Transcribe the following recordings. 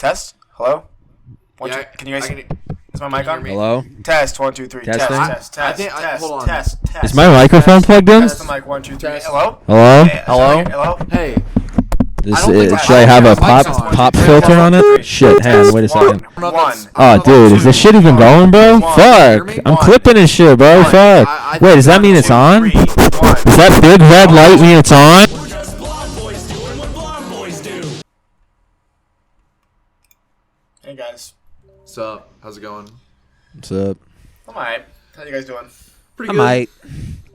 Test. Hello. Yeah, can you guys? Is my mic on? Hello. Test 1 2 3. Testing? Test. Hold on. Test. Is my microphone plugged in? Test the mic 1 2 3. Hello. Hello. Hey, hello. Hey. Should I have a pop filter on it? Shit, hang on, wait a second. One. Oh, dude, is this shit even going, bro? Fuck. I'm clipping this shit, bro. Fuck. Wait, does that mean it's on? Does that big red light mean it's on? Hey guys. What's up? How's it going? What's up? I'm alright. How you guys doing? Pretty good.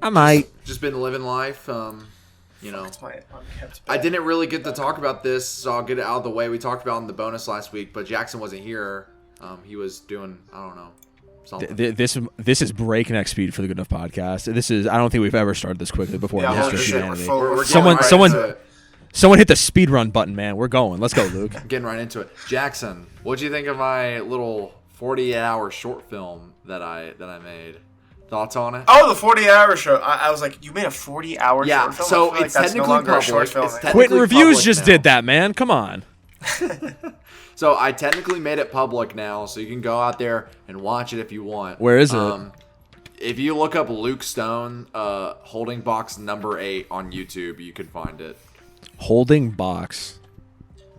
I might. Just been living life. You know. It's my unkept I bed. didn't really get to talk about this, so I'll get it out of the way. We talked about it in the bonus last week, but Jackson wasn't here. He was doing, I don't know, something. This is breakneck speed for the Good Enough podcast. This is, I don't think we've ever started this quickly before in the history of humanity. We're getting right into it. Someone hit the speed run button, man. We're going. Let's go, Luke. Getting right into it. Jackson, what'd you think of my little 48-hour short film that I made? Thoughts on it? Oh, the 40-hour show. I was like, you made a 40-hour Yeah, short film? so I feel like it's that's no technically longer a public. short film. It's Quentin technically Reviews public just now. did that, man. Come on. So I technically made it public now, so you can go out there and watch it if you want. Where is it? If you look up Luke Stone, holding box number 8 on YouTube, you can find it. Holding box.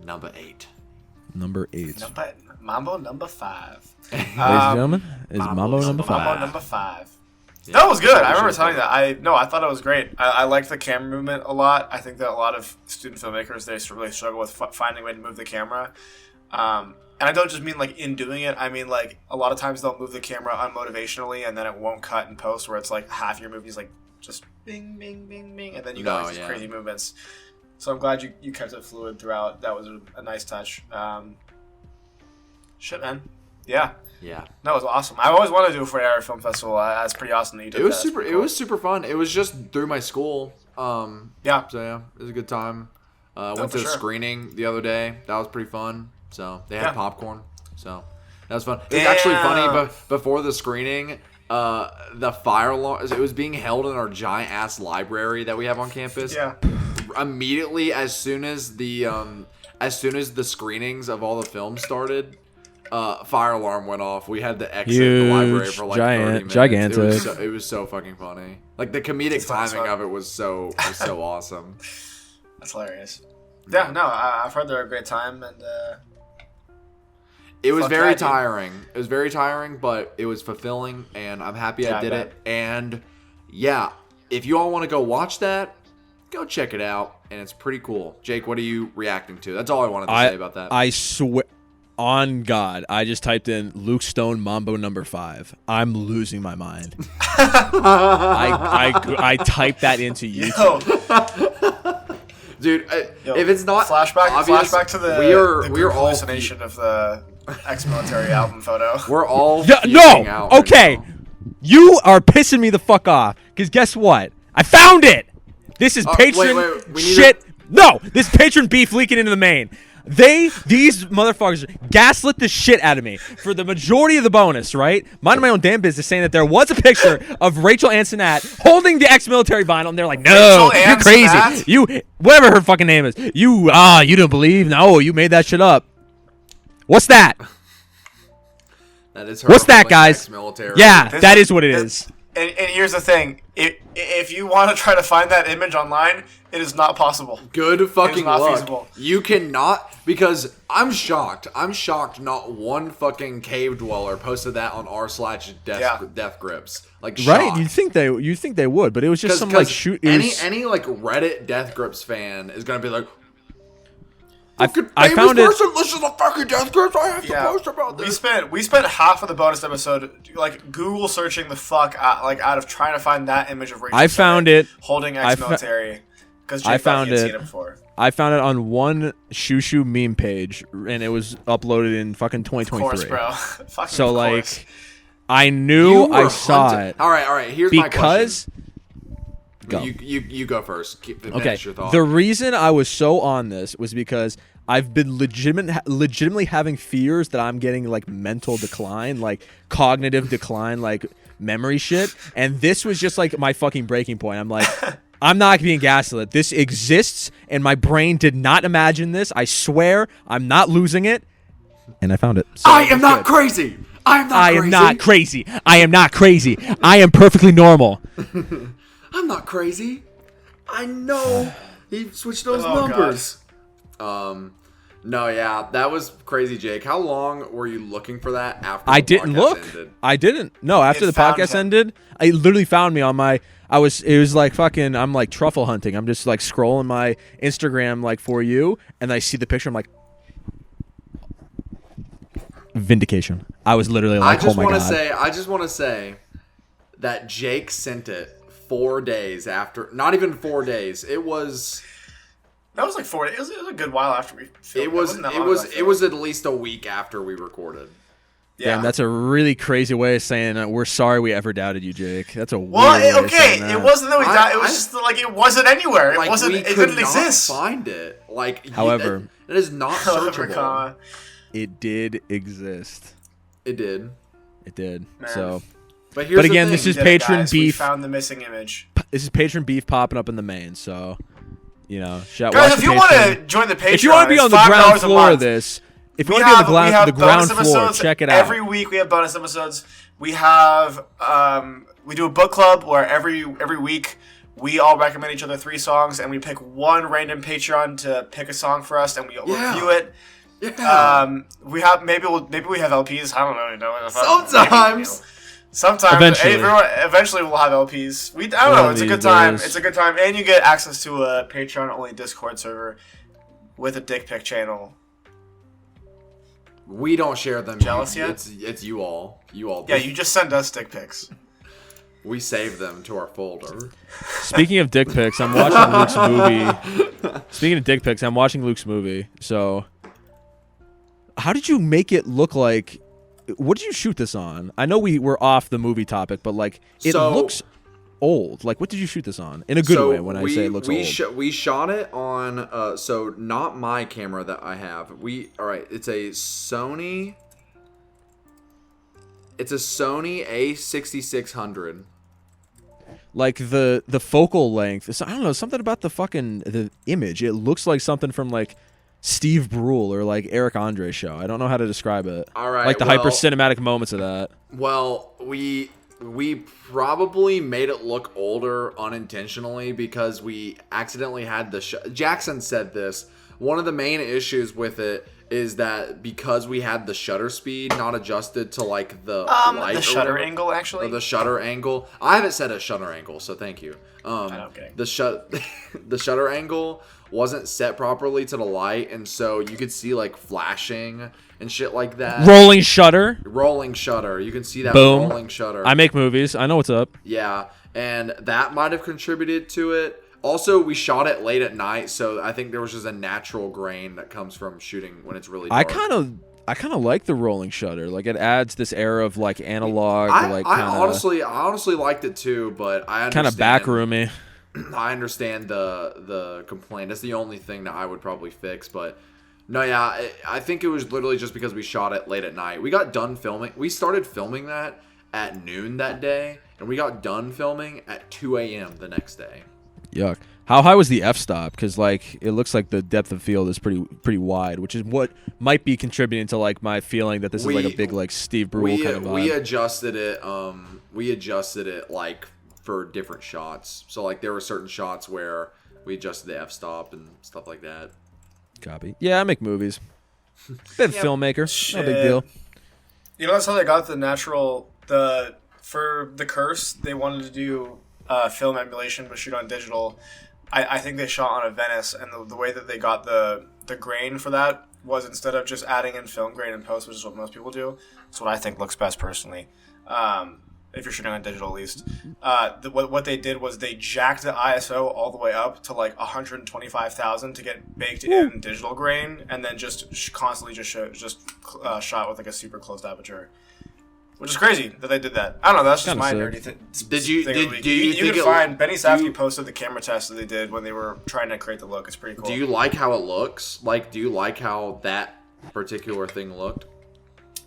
Number 8. Number 8. Mambo number 5. Ladies and gentlemen, is Mambo number 5. Mambo number 5. Yeah, That was good. I remember sure. telling you that. I thought it was great. I liked the camera movement a lot. I think that a lot of student filmmakers, they really struggle with finding a way to move the camera. And I don't just mean like in doing it. I mean like a lot of times they'll move the camera unmotivationally and then it won't cut in post, where it's like half your movie's like just bing, bing, bing, bing, and then you got like these crazy movements. So I'm glad you kept it fluid throughout. That was a nice touch. Shit, man. Yeah. Yeah. That was awesome. I always wanted to do a 40-hour film festival. That's pretty awesome that you did. It was super fun. It was just through my school. Yeah. So yeah, it was a good time. Went for to a sure. screening the other day. That was pretty fun. So they had Yeah. popcorn. So that was fun. It was actually funny, but before the screening, the fire alarm, it was being held in our giant ass library that we have on campus. Yeah. Immediately as soon as the screenings of all the films started, fire alarm went off. We had to exit the library for like 30 minutes. Gigantic. It was so fucking funny. Like the comedic timing of it was so awesome. That's hilarious. Yeah, no, I've heard they're a great time, and it was fuck very that, dude. tiring. It was very tiring, but it was fulfilling, and I'm happy Yeah, I I did bet. it. And yeah, if you all want to go watch that, go check it out, and it's pretty cool. Jake, what are you reacting to? That's all I wanted to say about that. I swear, on God, I just typed in Luke Stone Mambo number 5. I'm losing my mind. I typed that into YouTube. Dude, if it's not flashback to the we're all hallucination of the ex-military album photo. We're all No, out okay. right now. You are pissing me the fuck off. Because guess what? I found it. This is patron wait, we need shit. No, this patron beef leaking into the main. These motherfuckers gaslit the shit out of me for the majority of the bonus, right? Minding my own damn business, saying that there was a picture of Rachel Ansonat holding the ex-military vinyl, and they're like, "No, Rachel you're crazy. Ansonat? You, whatever her fucking name is, you don't believe? No, you made that shit up. What's that? That is her What's that, holding guys? ex-military. Yeah, that is what it is. And here's the thing: if you want to try to find that image online, it is not possible. Good fucking not luck. feasible. You cannot, because I'm shocked. I'm shocked not one fucking cave dweller posted that on r/death grips. Like, Right? shocked. You think they would, but it was just some like shoot. Any like Reddit Death Grips fan is gonna be like, I found it. person listens to fucking Death Grips. I have to post about this. We spent half of the bonus episode like Google searching the fuck out of trying to find that image of Rachel. I found it. Holding ex-military because I found he had it. seen it before. I found it on one Shushu meme page, and it was uploaded in fucking 2023. Of course, bro. Fucking So of like, course. I You knew were I saw hunted. it All right. Here's my because. question. Go. You go first. Finish Okay. your thought. The reason I was so on this was because I've been legitimately having fears that I'm getting like mental decline, like cognitive decline, like memory shit. And this was just like my fucking breaking point. I'm like, I'm not being gaslit. This exists, and my brain did not imagine this. I swear, I'm not losing it. And I found it. So I am not crazy. I am not crazy. I am not crazy. I am perfectly normal. I'm not crazy. I know. He switched those numbers. No, yeah, that was crazy, Jake. How long were you looking for that after the didn't podcast look. ended? I didn't. No, after the podcast ended, it literally found me on my. It was like fucking. I'm like truffle hunting. I'm just like scrolling my Instagram like for you, and I see the picture. I'm like, vindication. I was literally like, oh my god. I just want to say that Jake sent it 4 days after. Not even 4 days. It was. That was like 4 days. It was a good while after we filmed. It was at least a week after we recorded. Yeah, damn, that's a really crazy way of saying we're sorry we ever doubted you, Jake. That's a weird way well, of saying that. It wasn't that we doubted. It was just like it wasn't anywhere. It wasn't. It didn't exist. Find it. Like, however, it is not searchable. It did exist. It did. It did. Man. So, but again, this is patron beef. We found the missing image. This is patron beef popping up in the main. So, you know, guys, if you want to join the Patreon, if you want to be on the ground floor of this, if you want to be on the ground floor, check it out. Every week we have bonus episodes. We have we do a book club where every week we all recommend each other 3 songs, and we pick one random Patreon to pick a song for us, and we review it. Yeah. We have maybe we have LPs. I don't know. Sometimes. Sometimes. Eventually we'll have LPs. I don't know. It's a good time. It's a good time, and you get access to a Patreon only Discord server with a dick pic channel. We don't share them. Jealous yet? It's you all. You all. Yeah, you just send us dick pics. We save them to our folder. Speaking of dick pics, I'm watching Luke's movie. Speaking of dick pics, I'm watching Luke's movie. So, how did you make it look like? What did you shoot this on? I know we were off the movie topic, but like it looks old. Like, what did you shoot this on? In a good way. When I say it looks old, we shot it on. So not my camera that I have. All right. It's a Sony. It's a Sony A6600. Like the focal length. I don't know, something about the image. It looks like something from like Steve Brule or like Eric Andre show. I don't know how to describe it. All right, like the hyper cinematic moments of that. Well, we probably made it look older unintentionally because we accidentally had Jackson said this. One of the main issues with it is that because we had the shutter speed not adjusted to like the light the shutter angle actually. Or the shutter angle. I haven't said a shutter angle, so thank you. Okay. The shutter angle wasn't set properly to the light, and so you could see like flashing and shit like that. Rolling shutter. You can see that. Boom. Rolling shutter. I make movies. I know what's up. Yeah, and that might have contributed to it. Also, we shot it late at night, so I think there was just a natural grain that comes from shooting when it's really dark. I kind of like the rolling shutter. Like it adds this air of like analog. I honestly liked it too, but I understand. Kind of backroomy. I understand the complaint. That's the only thing that I would probably fix, but no, yeah, I think it was literally just because we shot it late at night. We got done filming. We started filming that at noon that day, and we got done filming at 2 a.m. the next day. Yuck. How high was the f-stop? Because like it looks like the depth of field is pretty wide, which is what might be contributing to like my feeling that this is like a big like Steve Brule kind of vibe. We adjusted it. We adjusted it like for different shots. So like there were certain shots where we adjusted the f-stop and stuff like that. Copy. Yeah, I make movies. Bit filmmaker. Shit. No big deal. You know that's how they got for the Curse. They wanted to do film emulation but shoot on digital. I think they shot on a Venice, and the way that they got the grain for that was instead of just adding in film grain in post, which is what most people do. That's what I think looks best personally. If you're shooting on digital, at least. What they did was they jacked the ISO all the way up to like 125,000 to get baked in digital grain, and then just constantly shot with like a super closed aperture. Which is crazy that they did that. I don't know. That's just my nerdy thing. You can find Benny Safdie posted the camera test that they did when they were trying to create the look. It's pretty cool. Do you like how it looks? Like, do you like how that particular thing looked?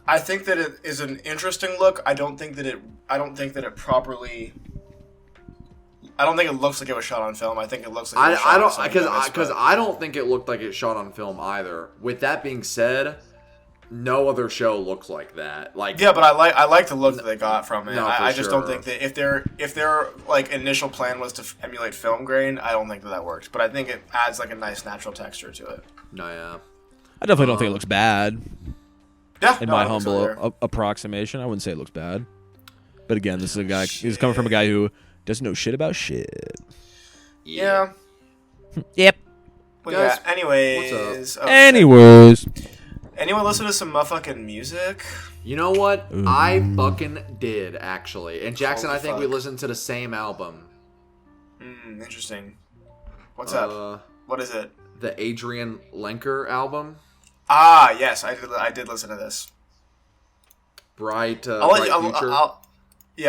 I think that it is an interesting look. I don't think that it properly. I don't think it looks like it was shot on film. I think it looks like it was shot because I don't think it looked like it shot on film either. With that being said, no other show looks like that. Like, yeah, but I like the look that they got from it. No, I for just sure. don't think that if their like initial plan was to emulate film grain, I don't think that worked. But I think it adds like a nice natural texture to it. no, yeah. I definitely don't think it looks bad. Yeah, In no, my I don't think so humble either. approximation, I wouldn't say it looks bad. But again, this is a guy. He's coming from a guy who doesn't know shit about shit. Yeah. Yep. Well, Guys, yeah. Anyways. what's Oh, Anyways, anyone listen to some motherfucking music? You know what? I fucking did, actually. And Jackson, Holy I think we fuck. listened to the same album. Interesting. What's up? What is it? The Adrien Linker album. Ah, yes, I did listen to this. Bright, I'll let Bright you, Future.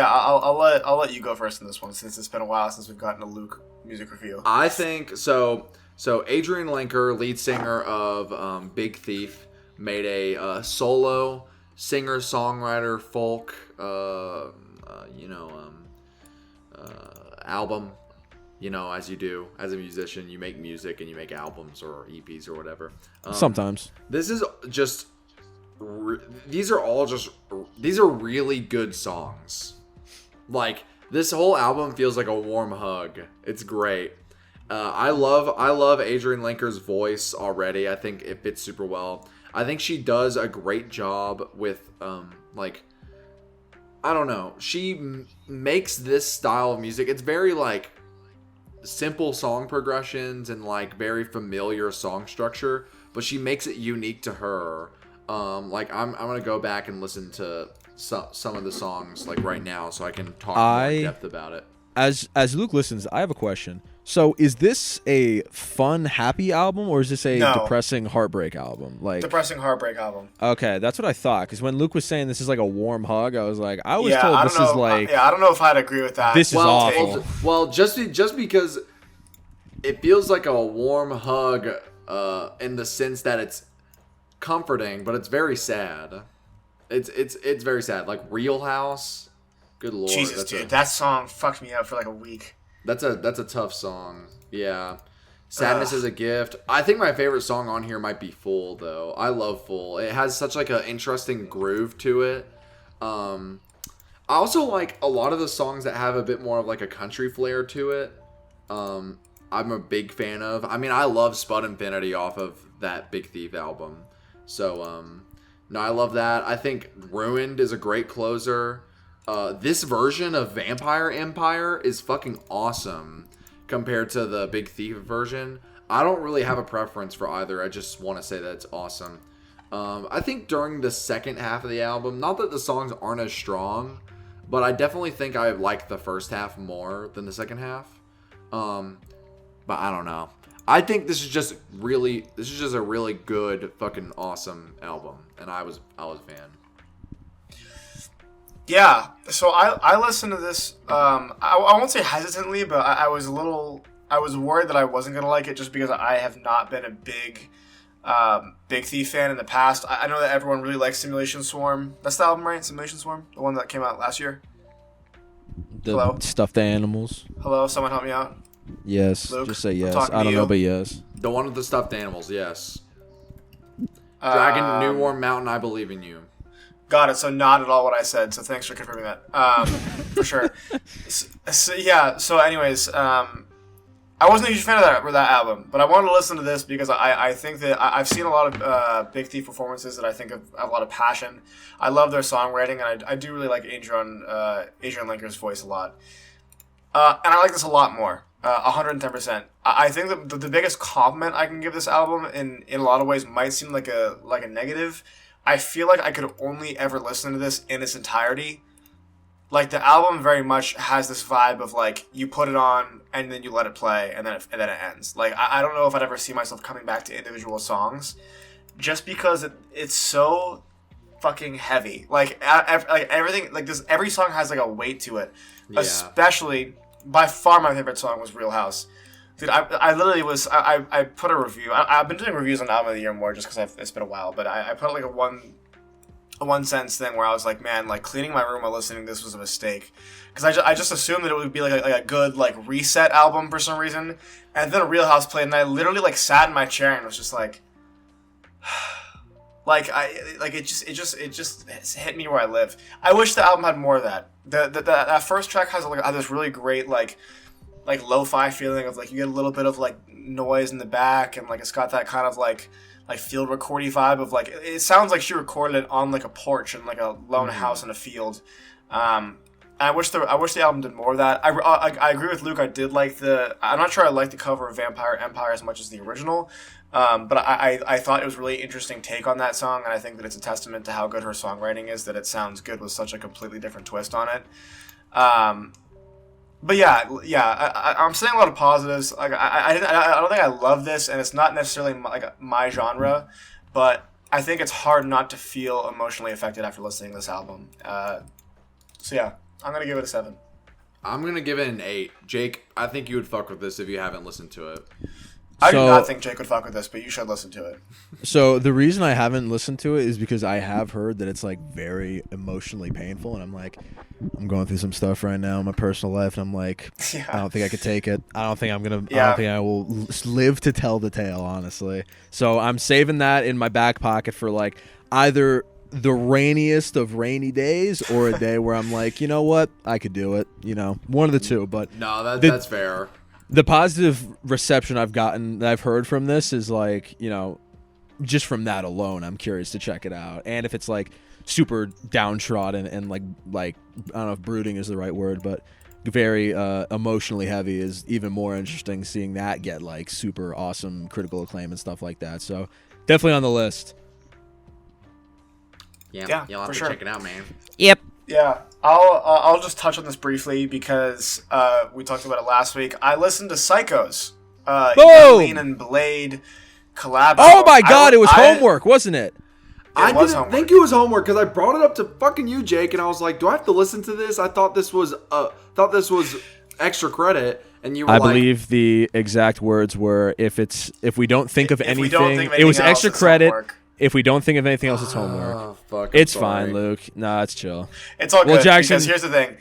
I'll let you go first in this one since it's been a while since we've gotten a Luke music review. I think so. So Adrien Linker, lead singer of Big Thief, made a solo singer songwriter folk, album. You know, as you do as a musician, you make music and you make albums or EPs or whatever. sometimes. This is just. These are really good songs. Like, this whole album feels like a warm hug. It's great. I love Adrien Linker's voice already. I think it fits super well. I think she does a great job with like, I don't know. She makes this style of music. It's very like simple song progressions and like very familiar song structure, but she makes it unique to her. Like I'm gonna go back and listen to some of the songs like right now so I can talk more in depth about it. As Luke listens, I have a question. So, is this a fun, happy album, or is this a No. depressing heartbreak album? Like, Depressing heartbreak album. okay, that's what I thought. Because when Luke was saying this is like a warm hug, I was like, I was Yeah, told I this don't know. is like, I don't know if I'd agree with that. This is awful. Well, just because it feels like a warm hug, in the sense that it's comforting, but it's very sad. It's very sad. Like Real House. Good lord, Jesus, dude, that song fucked me up for like a week. That's a tough song. Yeah. Sadness is a Gift. I think my favorite song on here might be Full, though. I love Full. It has such like an interesting groove to it. I also like a lot of the songs that have a bit more of like a country flair to it. I'm a big fan of. I mean, I love Spud Infinity off of that Big Thief album. So, no, I love that. I think Ruined is a great closer. This version of Vampire Empire is fucking awesome compared to the Big Thief version. I don't really have a preference for either. I just want to say that it's awesome. I think during the second half of the album, not that the songs aren't as strong, but I definitely think I like the first half more than the second half. But I don't know. I think this is just a really good fucking awesome album, and I was a fan. Yeah, so I listened to this. I won't say hesitantly, but I was worried that I wasn't gonna like it just because I have not been a big Big Thief fan in the past. I know that everyone really likes Simulation Swarm. That's the album, right? Simulation Swarm, the one that came out last year. the Hello? stuffed animals. Hello, someone help me out. Yes, Luke, just say I'm yes. talking to I don't you. know, but yes. The one with the stuffed animals, yes. Dragon, New Um, Warm Mountain, I believe in you. Got it. So not at all what I said. So thanks for confirming that. For sure. So anyways, I wasn't a huge fan of that album, but I wanted to listen to this because I think that I've seen a lot of Big Thief performances that I think have a lot of passion. I love their songwriting, and I do really like Adrien Linker's voice a lot. And I like this a lot more. 110%. I think that the biggest compliment I can give this album in a lot of ways might seem like a negative. I feel like I could only ever listen to this in its entirety. Like, the album very much has this vibe of, like, you put it on and then you let it play and then it ends. Like, I don't know if I'd ever see myself coming back to individual songs just because it's so fucking heavy. Like, everything, like, this, every song has, like, a weight to it. Yeah. Especially, by far my favorite song was Real House. Dude, I literally was, I put a review. I've been doing reviews on Album of the Year more just because it's been a while, but I put like a one sentence thing where I was like, man, like cleaning my room while listening to this was a mistake. Because I just assumed that it would be like a good like reset album for some reason. And then Real House played and I literally like sat in my chair and was just like, Like it just hit me where I live. I wish the album had more of that. That first track has like this really great like lo-fi feeling of like you get a little bit of like noise in the back, and like it's got that kind of like field recordy vibe of like it sounds like she recorded it on like a porch in like a lone house in a field. I wish the album did more of that. I agree with Luke. I did like I'm not sure I like the cover of Vampire Empire as much as the original, but I thought it was a really interesting take on that song, and I think that it's a testament to how good her songwriting is that it sounds good with such a completely different twist on it. But I'm saying a lot of positives. Like I don't think I love this, and it's not necessarily my genre, but I think it's hard not to feel emotionally affected after listening to this album. So yeah. I'm going to give it a 7. I'm going to give it an 8. Jake, I think you would fuck with this if you haven't listened to it. I do not think Jake would fuck with this, but you should listen to it. So the reason I haven't listened to it is because I have heard that it's like very emotionally painful, and I'm like, I'm going through some stuff right now in my personal life, and I'm like, I don't think I could take it. I don't think I don't think I will live to tell the tale, honestly. So I'm saving that in my back pocket for like either the rainiest of rainy days or a day where I'm like, you know what, I could do it, one of the two. But no, that's fair. The positive reception I've gotten, that I've heard from this is like, just from that alone, I'm curious to check it out. And if it's like super downtrodden and like I don't know if brooding is the right word, but very emotionally heavy is even more interesting, seeing that get like super awesome critical acclaim and stuff like that. So definitely on the list. Yeah, you'll have to check it out, man. Yep. Yeah, I'll just touch on this briefly because we talked about it last week. I listened to Psychos, Lean and Blade collab. Oh my God, it was homework, wasn't it? I didn't think it was homework because I brought it up to fucking you, Jake, and I was like, "Do I have to listen to this?" I thought this was extra credit, and you were I believe the exact words were, "If we don't think of anything, it was extra credit." Homework. If we don't think of anything else, it's homework. Oh, fuck, it's fine, Luke. Nah, it's chill. It's all good. Jackson, because here's the thing.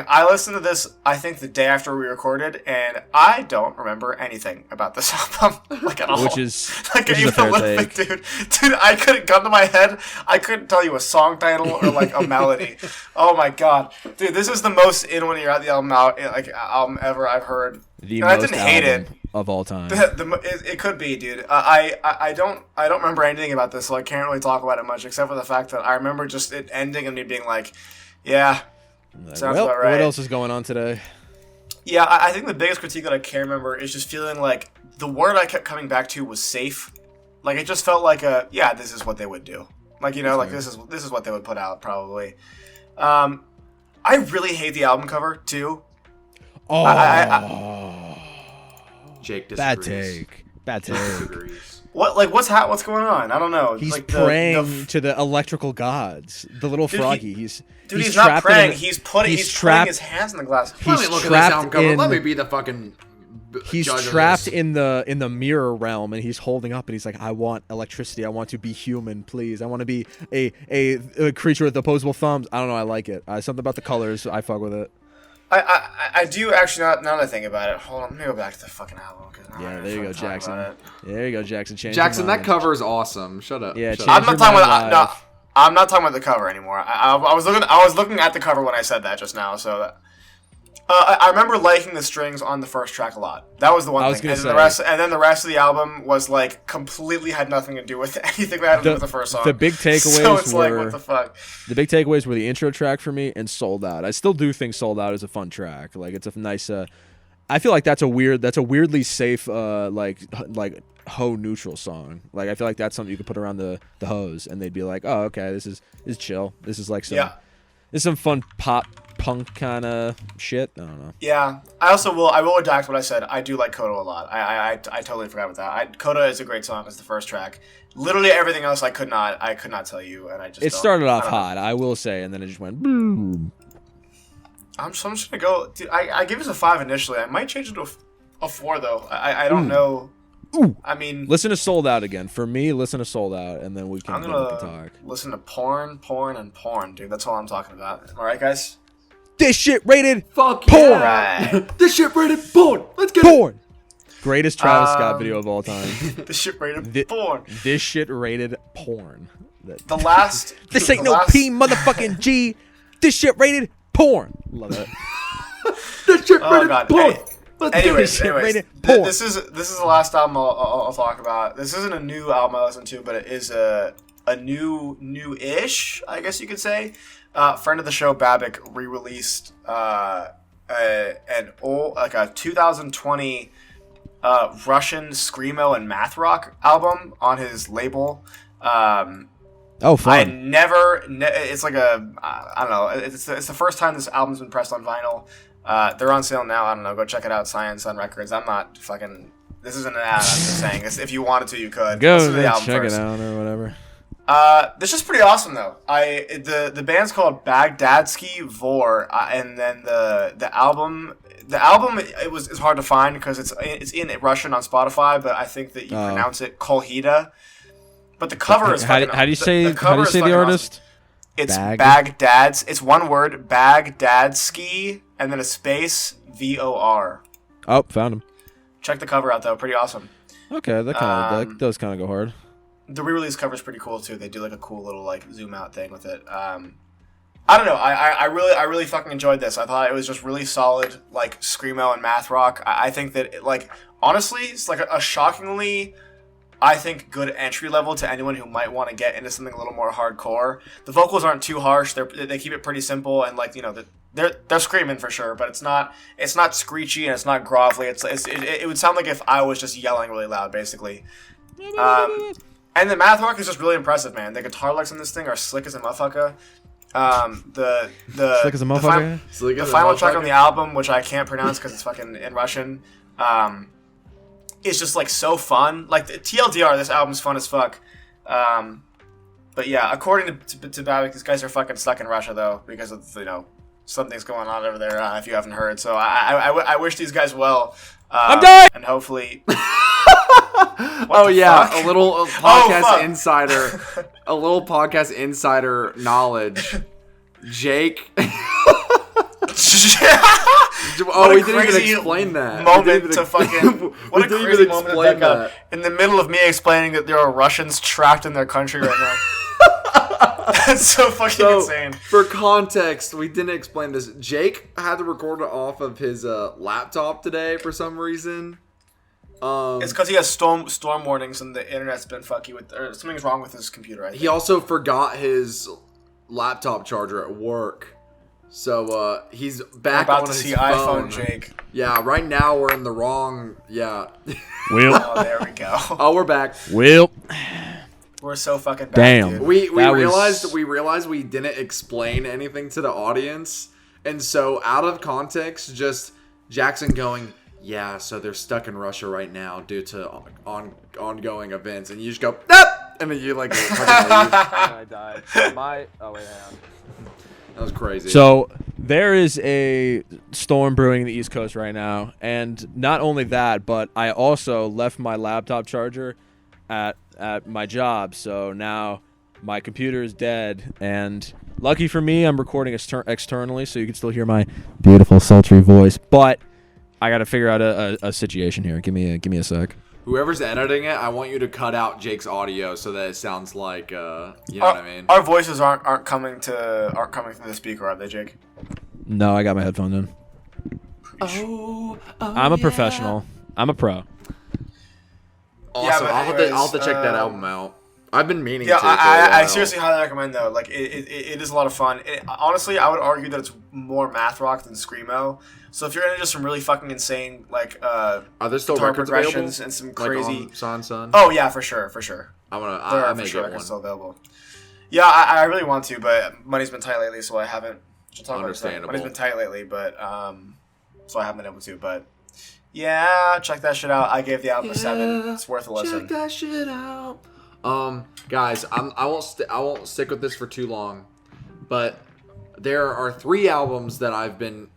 I listened to this, I think, the day after we recorded, and I don't remember anything about this album, like at all. Which is a fair take. Dude, I couldn't come to my head. I couldn't tell you a song title or like a melody. Oh my God, dude, this is the most in when you're at the album album ever I've heard. The most I didn't hate it of all time. It could be, dude. I don't remember anything about this, so I can't really talk about it much, except for the fact that I remember just it ending and me being like, yeah, sounds about right. What else is going on today? Yeah, I think the biggest critique that I can remember is just feeling like the word I kept coming back to was safe. Like it just felt like this is what they would do. Like this is what they would put out probably. I really hate the album cover too. Oh, Jake disagrees. Bad take. What's going on? I don't know. He's praying to the electrical gods. The little froggy. He's not praying. He's putting his hands in the glass. Let me look at this album cover. Let me be the fucking. He's trapped in the mirror realm, and he's holding up, and he's like, "I want electricity. I want to be human, please. I want to be a creature with opposable thumbs." I don't know. I like it. Something about the colors. I fuck with it. I do actually, now that I think about it, hold on, let me go back to the fucking album. Yeah, there you go, Jackson. There you go, Jackson. Jackson, that cover is awesome. Shut up. Yeah, I'm not talking about the cover anymore. I was looking at the cover when I said that just now. So I remember liking the strings on the first track a lot. That was the one thing. And then the rest of the album was like completely had nothing to do with anything that had to do with the first song. The big takeaways so it's like, what the fuck? The big takeaways were the intro track for me and Sold Out. I still do think Sold Out is a fun track. Like it's a nice. I feel like that's a weirdly safe like hoe neutral song. Like I feel like that's something you could put around the hose and they'd be like, oh okay, this is chill. This is like some. Yeah. This is some fun pop punk kind of shit. I don't know. Yeah, I will redact what I said. I do like Coda a lot. I totally forgot about that. Coda is a great song. It's the first track. Literally everything else I could not tell you, and I just. It started off hot, I will say, and then it just went boom. I'm just gonna go. Dude, I give this a 5 initially. I might change it to a 4 though. I don't know. Ooh. I mean, listen to Sold Out again. For me, listen to Sold Out, and then we can talk. Listen to porn, and porn, dude. That's all I'm talking about. All right, guys. This shit rated fuck porn. Yeah. This shit rated porn. Let's get porn. Greatest Travis Scott video of all time. This shit rated porn. This shit rated porn. The last. This the ain't no last, P motherfucking G. This shit rated porn. Love that. This shit Oh rated god. porn. Anyways, rated porn. this is the last album I'll talk about. This isn't a new album I listened to, but it is a new-ish, I guess you could say. Friend of the show Babik re-released an old, like a 2020 Russian screamo and math rock album on his label. Oh, fun. It's like I don't know. It's the first time this album's been pressed on vinyl. They're on sale now. I don't know. Go check it out. Science on Records. I'm not fucking. This isn't an ad. I'm just saying. If you wanted to, you could. Go Listen to the album check first. it out or whatever. This is pretty awesome though. The band's called Bagdad Ski Vor, and then the album it's hard to find because it's in Russian on Spotify, but I think that you pronounce it Kolhida. But the cover is how do you say the artist? Awesome. It's Bagdad's. It's one word, Bagdad Ski, and then a space VOR. Oh, found him. Check the cover out though, pretty awesome. Okay, that does kind of go hard. The re-release cover is pretty cool too. They do like a cool little like zoom out thing with it. I don't know. I really fucking enjoyed this. I thought it was just really solid like screamo and math rock. I think that honestly, it's like a shockingly, I think, good entry level to anyone who might want to get into something a little more hardcore. The vocals aren't too harsh. They keep it pretty simple and they're screaming for sure, but it's not screechy and it's not grovelly. It would sound like if I was just yelling really loud, basically. And the math rock is just really impressive, man. The guitar licks on this thing are slick as a motherfucker. Slick as a motherfucker. The final track on the album, which I can't pronounce because it's fucking in Russian, is just like so fun. Like the TLDR, this album's fun as fuck. But yeah, according to Babik, these guys are fucking stuck in Russia though because of something's going on over there. If you haven't heard, so I wish these guys well. I'm dying. And hopefully. Oh yeah, fuck? a little podcast insider, a little podcast insider knowledge. Jake. We didn't even explain that. Moment to fucking. What a crazy moment to pick up in the middle of me explaining that there are Russians trapped in their country right now. That's so fucking insane. For context, we didn't explain this. Jake had to record it off of his laptop today for some reason. It's because he has storm warnings and the internet's been fucky with, or something's wrong with his computer. I think. He also forgot his laptop charger at work, so he's back on his phone. iPhone, Jake. Yeah, right now we're in the wrong. Yeah. Oh, there we go. Oh, we're back. We're so fucking back. Damn. Dude. We realized we didn't explain anything to the audience, and so out of context, just Jackson going, yeah, so they're stuck in Russia right now due to ongoing events, and you just go, nope! And then you like fucking leave. I died. Oh wait, hang on. That was crazy. So there is a storm brewing in the East Coast right now, and not only that, but I also left my laptop charger at my job, so now my computer is dead, and lucky for me, I'm recording externally, so you can still hear my beautiful sultry voice, but I got to figure out a situation here. Give me a sec. Whoever's editing it, I want you to cut out Jake's audio so that it sounds like, you know what I mean? Our voices aren't coming through the speaker, are they, Jake? No, I got my headphones in. I'm a professional. I'm a pro. Awesome. Yeah, I'll have to check that album out. I've been meaning to. Yeah, for a while. I seriously highly recommend though. Like it is a lot of fun. Honestly, I would argue that it's more math rock than screamo. So if you're into just some really fucking insane are there still guitar records progressions available? and some Like crazy. on Son? Oh yeah, for sure. I I may for sure get records one. still available. Yeah, I really want to, but money's been tight lately, so I haven't. We'll talk about it. Understandable. Money's been tight lately, but so I haven't been able to. But yeah, check that shit out. I gave the album a 7. It's worth a listen. Check that shit out. Guys, I won't stick with this for too long, but there are 3 albums that I've been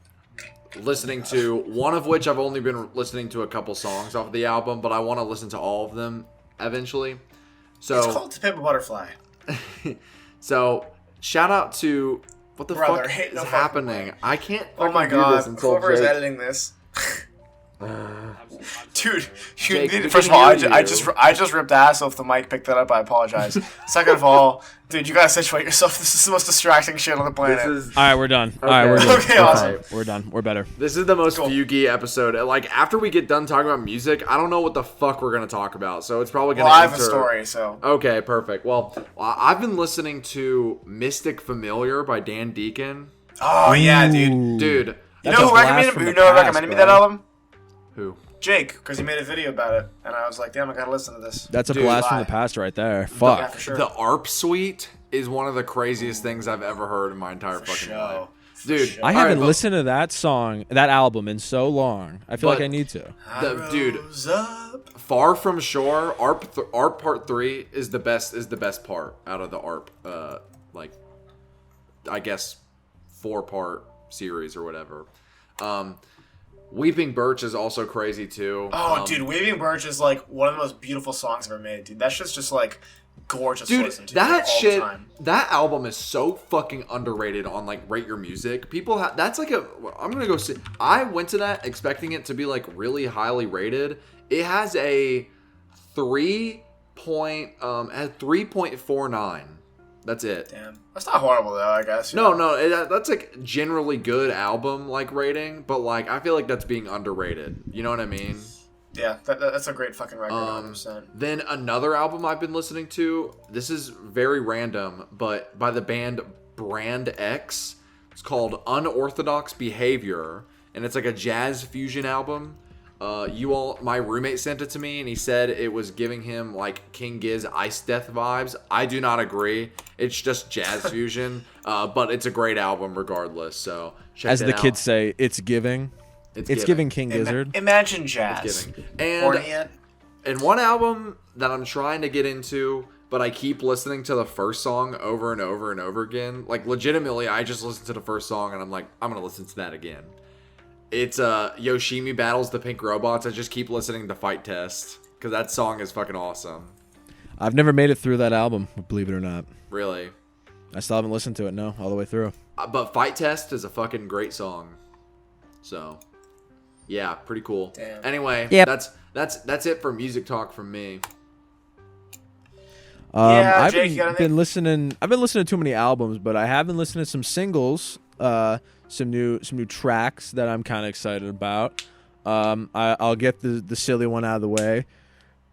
listening to, one of which I've only been listening to a couple songs off the album, but I want to listen to all of them eventually. So It's called To Pimp a Butterfly. So shout out to what the Brother, fuck hate is no fucking happening? way. I can't Oh my fucking do this god, until whoever is Jake- editing this. Dude, Jake, we first of can all, hear I just ripped ass. So if the mic picked that up, I apologize. Second of all, dude, you gotta situate yourself. This is the most distracting shit on the planet. This is All right, we're done. All right, we're Okay. good. Okay, We're awesome. fine. We're done. We're better. this is the most Cool. fuguey episode. Like after we get done talking about music, I don't know what the fuck we're gonna talk about. So it's probably gonna. Well, I have a enter- story, so. Okay, perfect. Well, I've been listening to "Mystic Familiar" by Dan Deacon. Oh yeah, dude. Ooh. Dude, You That's know a who blast recommended? from You the know who past, recommended me bro. that album? who? Jake, because he made a video about it, and I was like, damn, I gotta listen to this. That's a Dude, blast from lie. the past right there. Yeah, Fuck. for sure. The ARP suite is one of the craziest things I've ever heard in my entire fucking Show. life. For Dude, sure. I All haven't right, listened to that song, that album in so long. I feel like But- I need to. dude. Rose up. Far From Shore, ARP Part 3 is the best part out of the ARP, like, I guess, 4-part series or whatever. Weeping Birch is also crazy too. Oh, dude, Waving Birch is like one of the most beautiful songs ever made, dude. That shit's just like gorgeous to Dude, listen to. that like, all shit, the time. that album is so fucking underrated on like Rate Your Music. People have that's like a. I'm gonna go see. I went to that expecting it to be like really highly rated. It has a 3.49. That's it. Damn, that's not horrible though. I guess. No, that's like generally good album like rating, but like I feel like that's being underrated. You know what I mean? Yeah, that's a great fucking record. 100%. Then another album I've been listening to. This is very random, but by the band Brand X. It's called Unorthodox Behavior, and it's like a jazz fusion album. My roommate sent it to me, and he said it was giving him like King Giz Ice Death vibes. I do not agree. It's just jazz fusion, but it's a great album regardless. So check As it the out. kids say, it's giving. It's giving King Gizzard. Imagine jazz. Giving. Orient. And one album that I'm trying to get into, but I keep listening to the first song over and over and over again. Like legitimately, I just listened to the first song and I'm like, I'm gonna listen to that again. It's Yoshimi Battles the Pink Robots. I just keep listening to Fight Test because that song is fucking awesome. I've never made it through that album, believe it or not. Really. I still haven't listened to it, no, all the way through. But Fight Test is a fucking great song. So, yeah, pretty cool. Damn. Anyway, Yep. that's it for music talk from me. Yeah, I've Jake, you got anything? been listening. I've been listening to too many albums, but I have been listening to some singles, some new tracks that I'm kind of excited about. I'll get the silly one out of the way.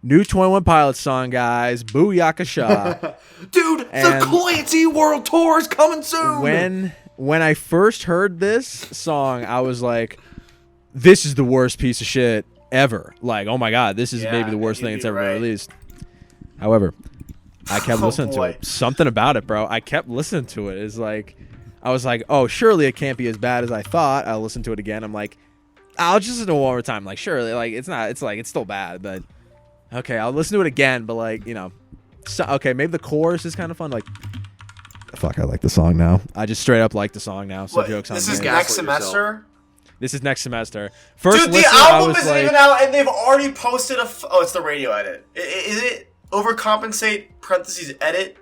New 21 Pilots song, guys. Booyakasha. Dude, And- the Clancy World Tour is coming soon. When I first heard this song, I was like, this is the worst piece of shit ever. Like, oh my god, this is Yeah, maybe the worst you'd thing that's be ever been right. released. However, I kept Oh, listening to boy. it. Something about it, bro. I kept listening to it. It's like, I was like, oh, surely it can't be as bad as I thought. I'll listen to it again. I'm like, I'll just listen to it one more time. Like, surely, like, it's not. It's like it's still bad, but okay, I'll listen to it again. But like, you know, okay, maybe the chorus is kind of fun. Like, fuck, I like the song now. I just straight up like the song now. So What, jokes on this me. is Gaslight next yourself. semester. This is next semester. First Dude, the listen, I album was isn't like, even out, and they've already posted oh, it's the radio edit. Is it overcompensate parentheses edit?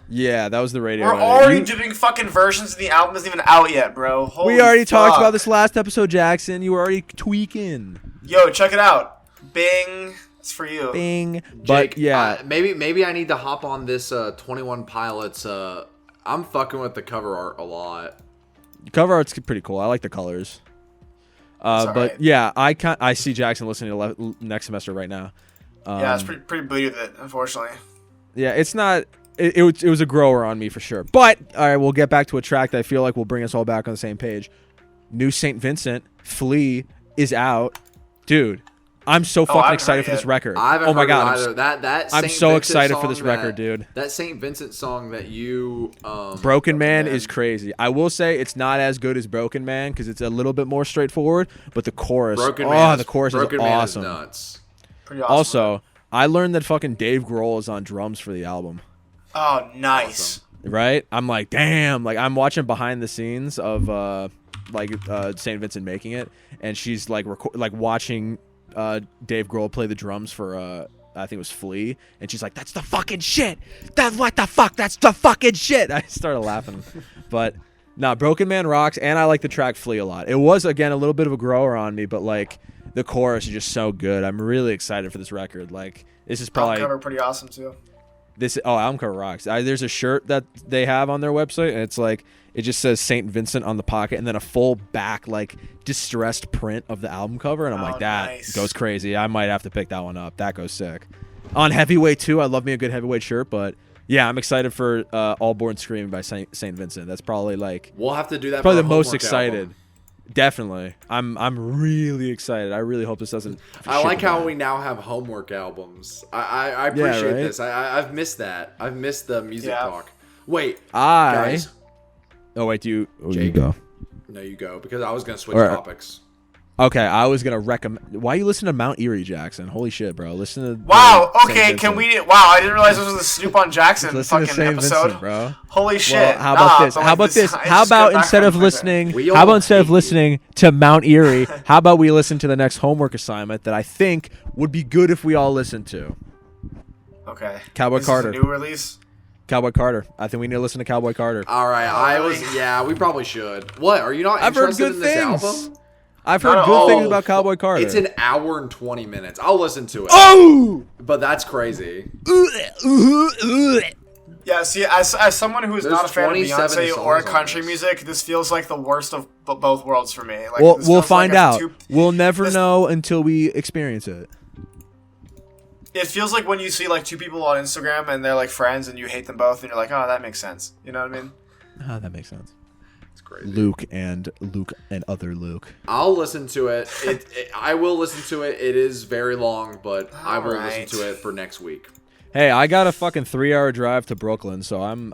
yeah, that was the radio. We're edit. already You- doing fucking versions, and the album isn't even out yet, bro. Holy we already talked fuck. about this last episode, Jackson. You were already tweaking. Yo, check it out. Bing. It's for you. Bing. But Jake, yeah, maybe I need to hop on this 21 Pilots. I'm fucking with the cover art a lot. cover art's pretty cool. I like the colors. But alright. yeah, I see Jackson listening to next semester right now. Yeah, it's pretty booty with it, unfortunately. Yeah, it's not. It was a grower on me for sure. But all right, we'll get back to a track that I feel like will bring us all back on the same page. New Saint Vincent, Flea is out, dude. I'm so I fucking haven't excited heard for it this yet. record. I haven't Oh my heard god, it either. That I'm Saint so Vincent excited for song this record, dude. That Saint Vincent song that you Broken Man is crazy. I will say it's not as good as Broken Man because it's a little bit more straightforward. But the chorus, the chorus Broken is Man awesome. is nuts. Pretty awesome. Also, I learned that fucking Dave Grohl is on drums for the album. Oh, nice. Right? I'm like, damn. Like, I'm watching behind the scenes of Saint Vincent making it, and she's like watching Dave Grohl play the drums for I think it was Flea, and she's like, "That's the fucking shit. That's what the fuck. That's the fucking shit." I started laughing, but nah, Broken Man rocks, and I like the track Flea a lot. It was again a little bit of a grower on me, but like the chorus is just so good. I'm really excited for this record. Like, this is Album probably cover pretty awesome too. album cover rocks. There's a shirt that they have on their website, and it's like it just says Saint Vincent on the pocket, and then a full back like distressed print of the album cover, and I'm like, that nice. goes crazy. I might have to pick that one up. That goes sick. On Heavyweight too, I love me a good Heavyweight shirt, but yeah, I'm excited for All Born Screaming by Saint Vincent. That's probably like We'll have to do that. probably for the a most homework excited. album. Definitely, I'm really excited. I really hope this doesn't. I shit like the how bed. we now have homework albums. I appreciate right? this. I've missed that. I've missed the music Yeah. talk. Wait, guys. Oh wait, you Jake. go. No, you go, because I was gonna switch All right. topics. Okay, I was gonna recommend. Why you listen to Mount Erie, Jackson? Holy shit, bro! Listen to. Wow. Saint Okay. Vincent. Can we? Wow. I didn't realize this was the Snoop on Jackson listen to fucking Saint episode. Vincent, bro? Holy shit. Well, how about Nah, this? but How like about this? I How just got about back instead from of the- listening? We How all about instead of hate you. listening to Mount Erie? How about we listen to the next homework assignment that I think would be good if we all listen to? Okay. Cowboy This Carter. Is a new release. Cowboy Carter. I think we need to listen to Cowboy Carter. All right, really? Yeah, we probably should. What? Are you not I've heard interested good in this things. album? I've heard Not good at things all. about Cowboy Carter. It's an hour and 20 minutes. I'll listen to it. Oh! But that's crazy. Yeah. See, as someone who is There's not a fan of 27 Beyonce or songs on country this. music, this feels like the worst of both worlds for me. Like, Well, this we'll feels like find a out. two- We'll never this- know until we experience it. It feels like when you see like two people on Instagram and they're like friends and you hate them both and you're like, oh, that makes sense. You know what I mean? Ah, that makes sense. It's crazy. Luke and other Luke. I'll listen to it. I will listen to it. It is very long, but I will Alright. listen to it for next week. Hey, I got a fucking 3-hour drive to Brooklyn, so I'm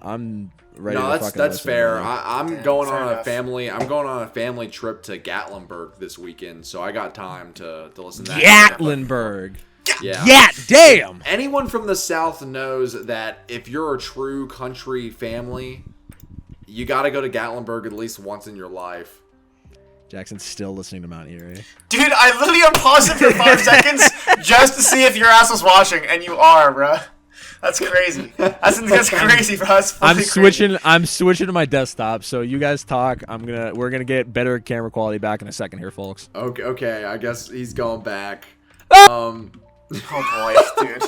ready. No, to that's fucking that's listen, fair. man. I'm Yeah, going fair on enough. a family. I'm going on a family trip to Gatlinburg this weekend, so I got time to listen to that. Gatlinburg. Yeah. Yeah, damn. Anyone from the South knows that if you're a true country family, you got to go to Gatlinburg at least once in your life. Jackson's still listening to Mount Erie. Dude, I literally unpaused it for 5 seconds just to see if your ass was watching, and you are, bruh. That's crazy. That's crazy, bro. That's I'm fully switching. I'm switching to my desktop. So you guys talk. We're gonna get better camera quality back in a second here, folks. Okay. I guess he's going back. Oh boy, dude.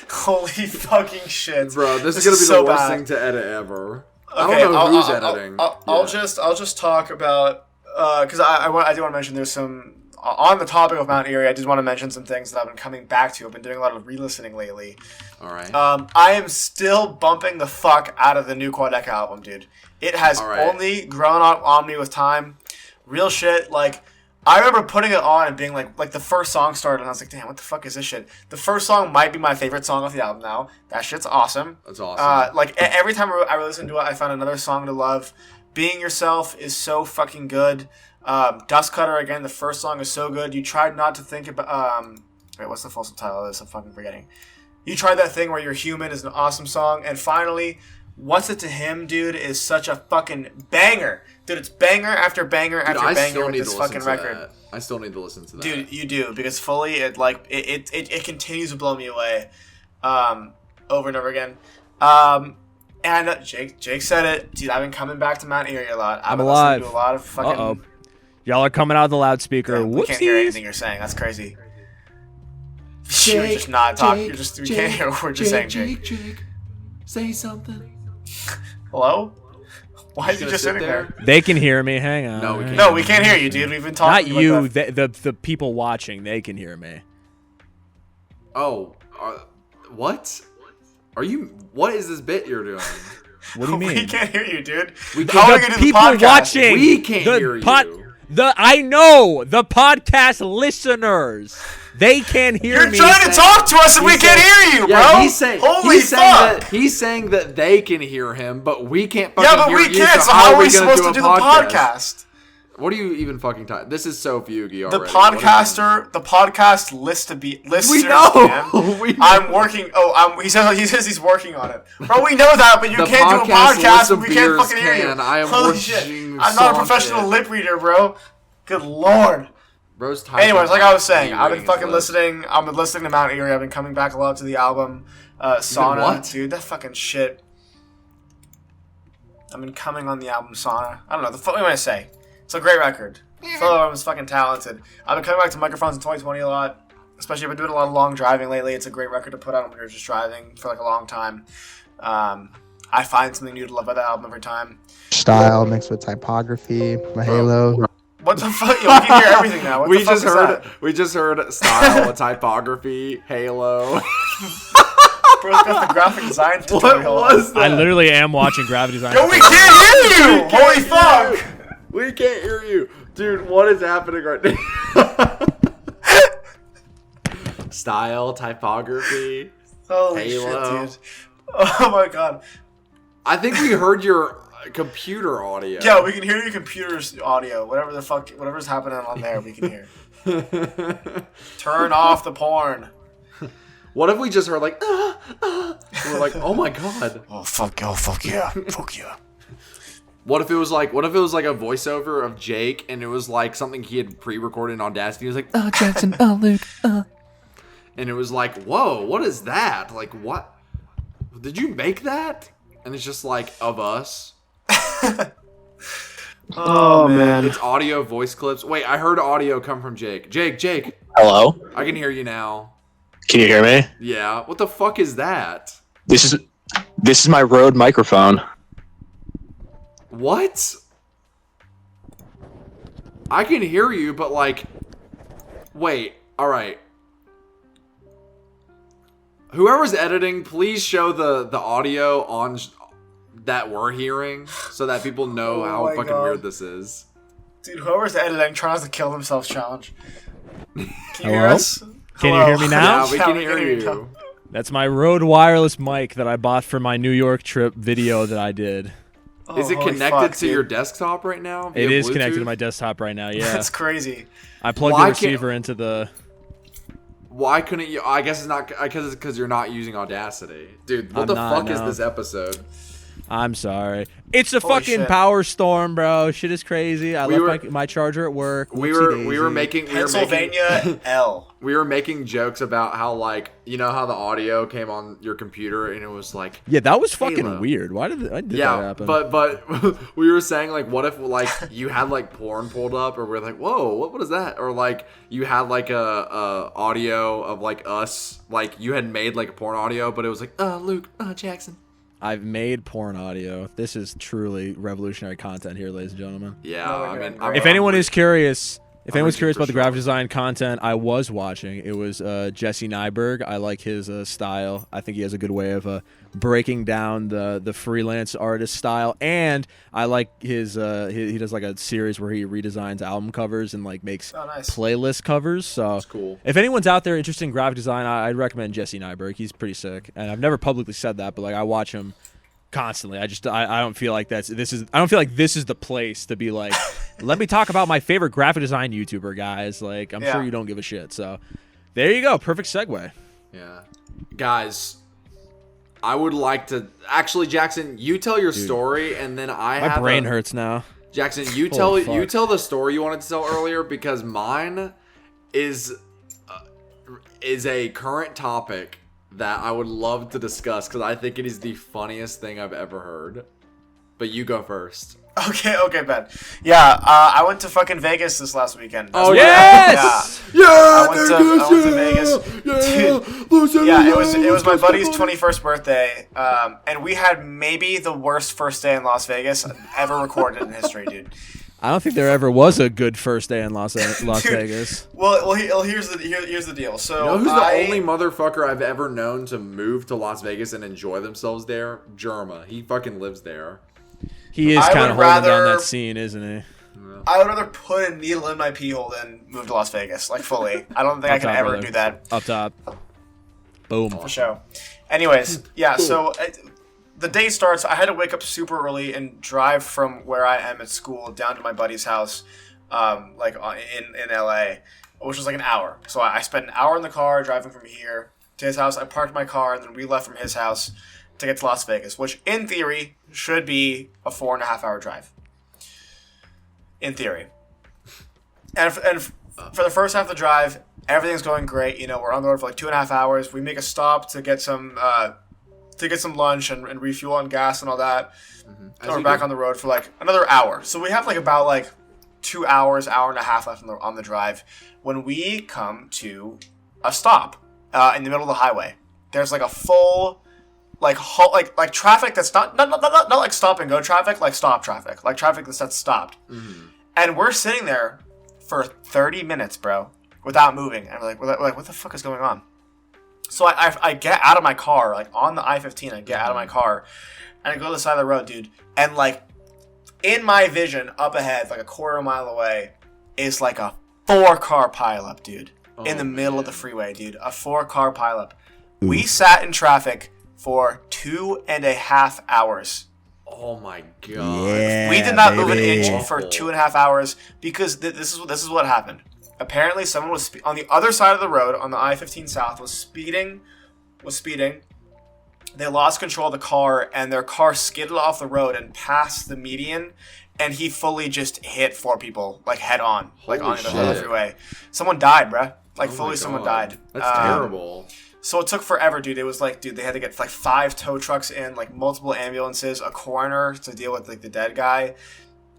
Holy fucking shit. Bro, this is gonna be so the worst bad. thing to edit ever. Okay, I don't know who's I'll- editing. I'll Yeah. just talk about because I do want to mention there's some on the topic of Mount Erie. I did want to mention some things that I've been coming back to. I've been doing a lot of re-listening lately. All right. I am still bumping the fuck out of the new Quadeca album, dude. It has All right. only grown on me with time. Real shit. Like, I remember putting it on and being like the first song started, and I was like, damn, what the fuck is this shit? The first song might be my favorite song off the album now. That shit's awesome. That's awesome. Like, every time I listen to it, I found another song to love. Being Yourself is so fucking good. Dust Cutter, again, the first song is so good. You tried not to think about... wait, what's the full title of this? I'm fucking forgetting. You Tried That Thing Where You're Human is an awesome song. And finally, What's It to Him, dude, is such a fucking banger. Dude, it's banger after banger Dude, after I banger still with need this to listen fucking to record. that. I still need to listen to that. Dude, you do, because fully it continues to blow me away over and over again. And Jake said it, dude. I've been coming back to Mount Erie a lot. I've I'm been alive. listening to a lot of fucking. Uh-oh. Y'all are coming out of the loudspeaker. We can't hear Whoopsies. anything you're saying. That's crazy. You're just not talking. You're just we can't hear what we're just saying, Jake. Jake, say something. Hello? Why is he gonna just sit sitting there? They can hear me. Hang on. No, we can't. No, we can't hear you, dude. We've been Not talking. you. Like that. The people watching. They can hear me. Oh, what? Are you? What is this bit you're doing? What do you mean? We can't hear you, dude. We How are we can't- gonna do the people podcast? watching. We can't the hear you. I know the podcast listeners. They can hear You're me. trying to talk to us and we can't hear you, bro. Yeah, he's saying. Holy he's fuck. saying that he's saying that they can hear him, but we can't. Yeah, Fucking but hear we you, can't. So how are we gonna supposed to a do the podcast? What are you even fucking talking? This is so fugy The already. podcaster, the podcast listeners. We know. Man. We know. I'm working. Oh, he says he's working on it. Bro, we know that, but you The can't do a podcast podcast list when of we can't beers fucking hear you. can. I am Holy shit! watching I'm not a song professional shit. lip reader, bro. Good lord. Bro's typing Anyways, like I was saying, I've been reading fucking his list. listening. I've been listening to Mount Erie. I've been coming back a lot to the album. Sauna, what? dude, that fucking shit. I've been coming on the album Sauna. I don't know. What am I gonna say? It's a great record. I feel like I was fucking talented. I've been coming back to microphones in 2020 a lot. Especially I've been doing a lot of long driving lately. It's a great record to put on when you're just driving for like a long time. I find something new to love about that album every time. Style mixed with typography, my halo. What the fuck? Yo, we can hear everything now. What We the fuck just is heard. that? We just heard style, typography, halo. Bro's got the graphic design What tutorial. was that? I literally am watching Gravity Design. Yo, we can't hear you! Holy fuck! We can't hear you, dude. What is happening right now? Style, typography. Holy Halo. shit, dude. Oh my god. I think we heard your computer audio. Yeah, we can hear your computer's audio. Whatever's happening on there, we can hear. Turn off the porn. What if we just heard like, we're like, oh my god. Oh fuck yeah, fuck yeah, fuck yeah. What if it was like a voiceover of Jake and it was like something he had pre-recorded in Audacity? He was like, oh Jackson, oh Luke, and it was like, whoa, what is that? Like, what? Did you make that? And it's just like, of us. Oh man. It's audio voice clips. Wait, I heard audio come from Jake. Jake. Hello? I can hear you now. Can you hear me? Yeah. What the fuck is that? This is my Rode microphone. What? I can hear you, but like, wait. All right. Whoever's editing, please show the audio on that we're hearing so that people know Oh how my fucking God. weird this is. Dude, whoever's editing tries to kill themselves challenge. Can you hear Hello? us? Can you hear me now? Yeah, we can hear you. That's my Rode wireless mic that I bought for my New York trip video that I did. Oh, Is it holy connected fuck, to dude. your desktop right now? It via is connected to Bluetooth? my desktop right now. Yeah, That's crazy. I plugged Why the can't- receiver into the. Why couldn't you? I guess it's not because you're not using Audacity, dude. What I'm the not, fuck is no. this episode? I'm sorry. It's a Holy fucking shit. power storm, bro. Shit is crazy. I We left were- my charger at work. We Whoopsie were daisy. making Pennsylvania L. we were making jokes about how, like, you know how the audio came on your computer and it was like, Yeah, that was fucking Halo. weird. Why did that yeah, happen? but we were saying, like, what if, like, you had, like, porn pulled up, or we're like, whoa, what is that? Or, like, you had, like, a audio of, like, us, like, you had made, like, a porn audio, but it was like, Luke, Jackson. I've made porn audio. This is truly revolutionary content here, ladies and gentlemen. Yeah, No, we're I mean, doing I'm, great. If anyone is curious, I'm reaching about for the graphic Sean. design content I was watching, it was Jesse Nyberg. I like his style. I think he has a good way of breaking down the freelance artist style, and I like his he does like a series where he redesigns album covers and like makes Oh, nice. playlist covers. So That's cool. if anyone's out there interested in graphic design, I'd recommend Jesse Nyberg. He's pretty sick, and I've never publicly said that, but like I watch him constantly. I don't feel like this is the place to be like, let me talk about my favorite graphic design YouTuber, guys. Like, I'm Yeah. sure you don't give a shit. So there you go. Perfect segue. Yeah. Guys, I would like to actually, Jackson, you tell your story and then I My have brain hurts now. Jackson, you Holy tell fuck. the story you wanted to tell earlier, because mine is a current topic that I would love to discuss because I think it is the funniest thing I've ever heard. But you go first. Okay, Ben. Yeah, I went to fucking Vegas this last weekend. That's Oh, what- yes! Yeah, I went to Vegas. Dude, yeah, it was my buddy's 21st birthday, and we had maybe the worst first day in Las Vegas ever recorded in history, dude. I don't think there ever was a good first day in Las Dude. Vegas. Well, here's the deal. So You know who's the only motherfucker I've ever known to move to Las Vegas and enjoy themselves there? Jerma. He fucking lives there. He is I kind of would holding down rather- that scene, isn't he? I would rather put a needle in my pee hole than move to Las Vegas, like fully. I don't think I can top, ever brother. do that Up top. Boom. for show. Anyways, yeah. So the day starts. I had to wake up super early and drive from where I am at school down to my buddy's house, in LA, which was like an hour. So I spent an hour in the car driving from here to his house. I parked my car and then we left from his house to get to Las Vegas, which in theory should be a 4.5-hour drive. In theory. And for the first half of the drive, everything's going great. You know, we're on the road for like 2.5 hours. We make a stop to get some lunch and refuel on gas and all that. And we're back on the road for like another hour. So we have like about like 2 hours, hour and a half left on the drive when we come to a stop in the middle of the highway. There's like a full like traffic that's not like stop and go traffic, like stop traffic, like traffic that's stopped. Mm-hmm. And we're sitting there for 30 minutes, bro, without moving. And we're like, what the fuck is going on? So I get out of my car, like on the I-15, I get out of my car, and I go to the side of the road, dude. And like, in my vision, up ahead, like a quarter mile away, is like a 4-car pileup, dude. In the middle of the freeway, dude. A 4-car pileup. We sat in traffic for 2.5 hours. Oh my god! Yeah, We did not move an baby. inch for 2.5 hours because this is what happened. Apparently, someone was on the other side of the road on the I-15 South was speeding. They lost control of the car, and their car skidded off the road and passed the median. And he fully just hit 4 people, like head on, like Holy on the shit. freeway. Someone died, bruh. Like Oh my fully, someone God. died. That's terrible. So it took forever, dude. It was like, dude, they had to get like 5 tow trucks in, like multiple ambulances, a coroner to deal with like the dead guy.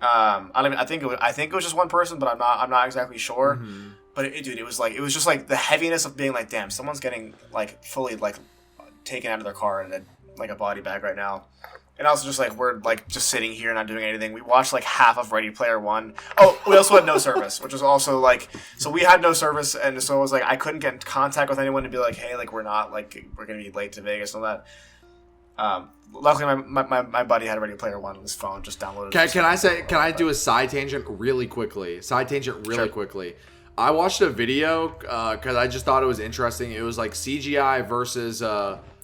I think it was just one person, but I'm not exactly sure. Mm-hmm. But dude, it was just like the heaviness of being like, damn, someone's getting like fully like taken out of their car in a body bag right now. And also just like we're like just sitting here not doing anything. We watched like half of Ready Player One. Oh, we also had no service, which was also like, so we had no service, and so it was like I couldn't get in contact with anyone to be like, hey, like we're gonna be late to Vegas and all that. Luckily, my buddy had Ready Player One on his phone, just downloaded. Can I do a side tangent really quickly? Quickly. I watched a video because I just thought it was interesting. It was like CGI versus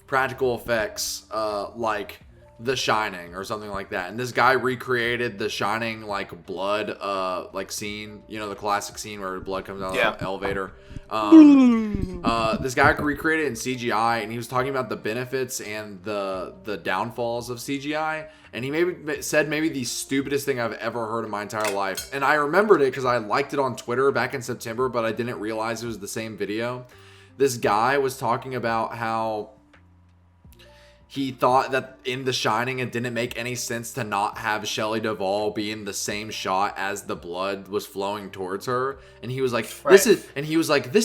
practical effects, like The Shining or something like that. And this guy recreated The Shining like blood like scene, you know, the classic scene where blood comes out of the elevator. This guy recreated it in CGI, and he was talking about the benefits and the downfalls of CGI. And he said maybe the stupidest thing I've ever heard in my entire life. And I remembered it because I liked it on Twitter back in September, but I didn't realize it was the same video. This guy was talking about how he thought that in The Shining it didn't make any sense to not have Shelley Duvall be in the same shot as the blood was flowing towards her. And he was like, this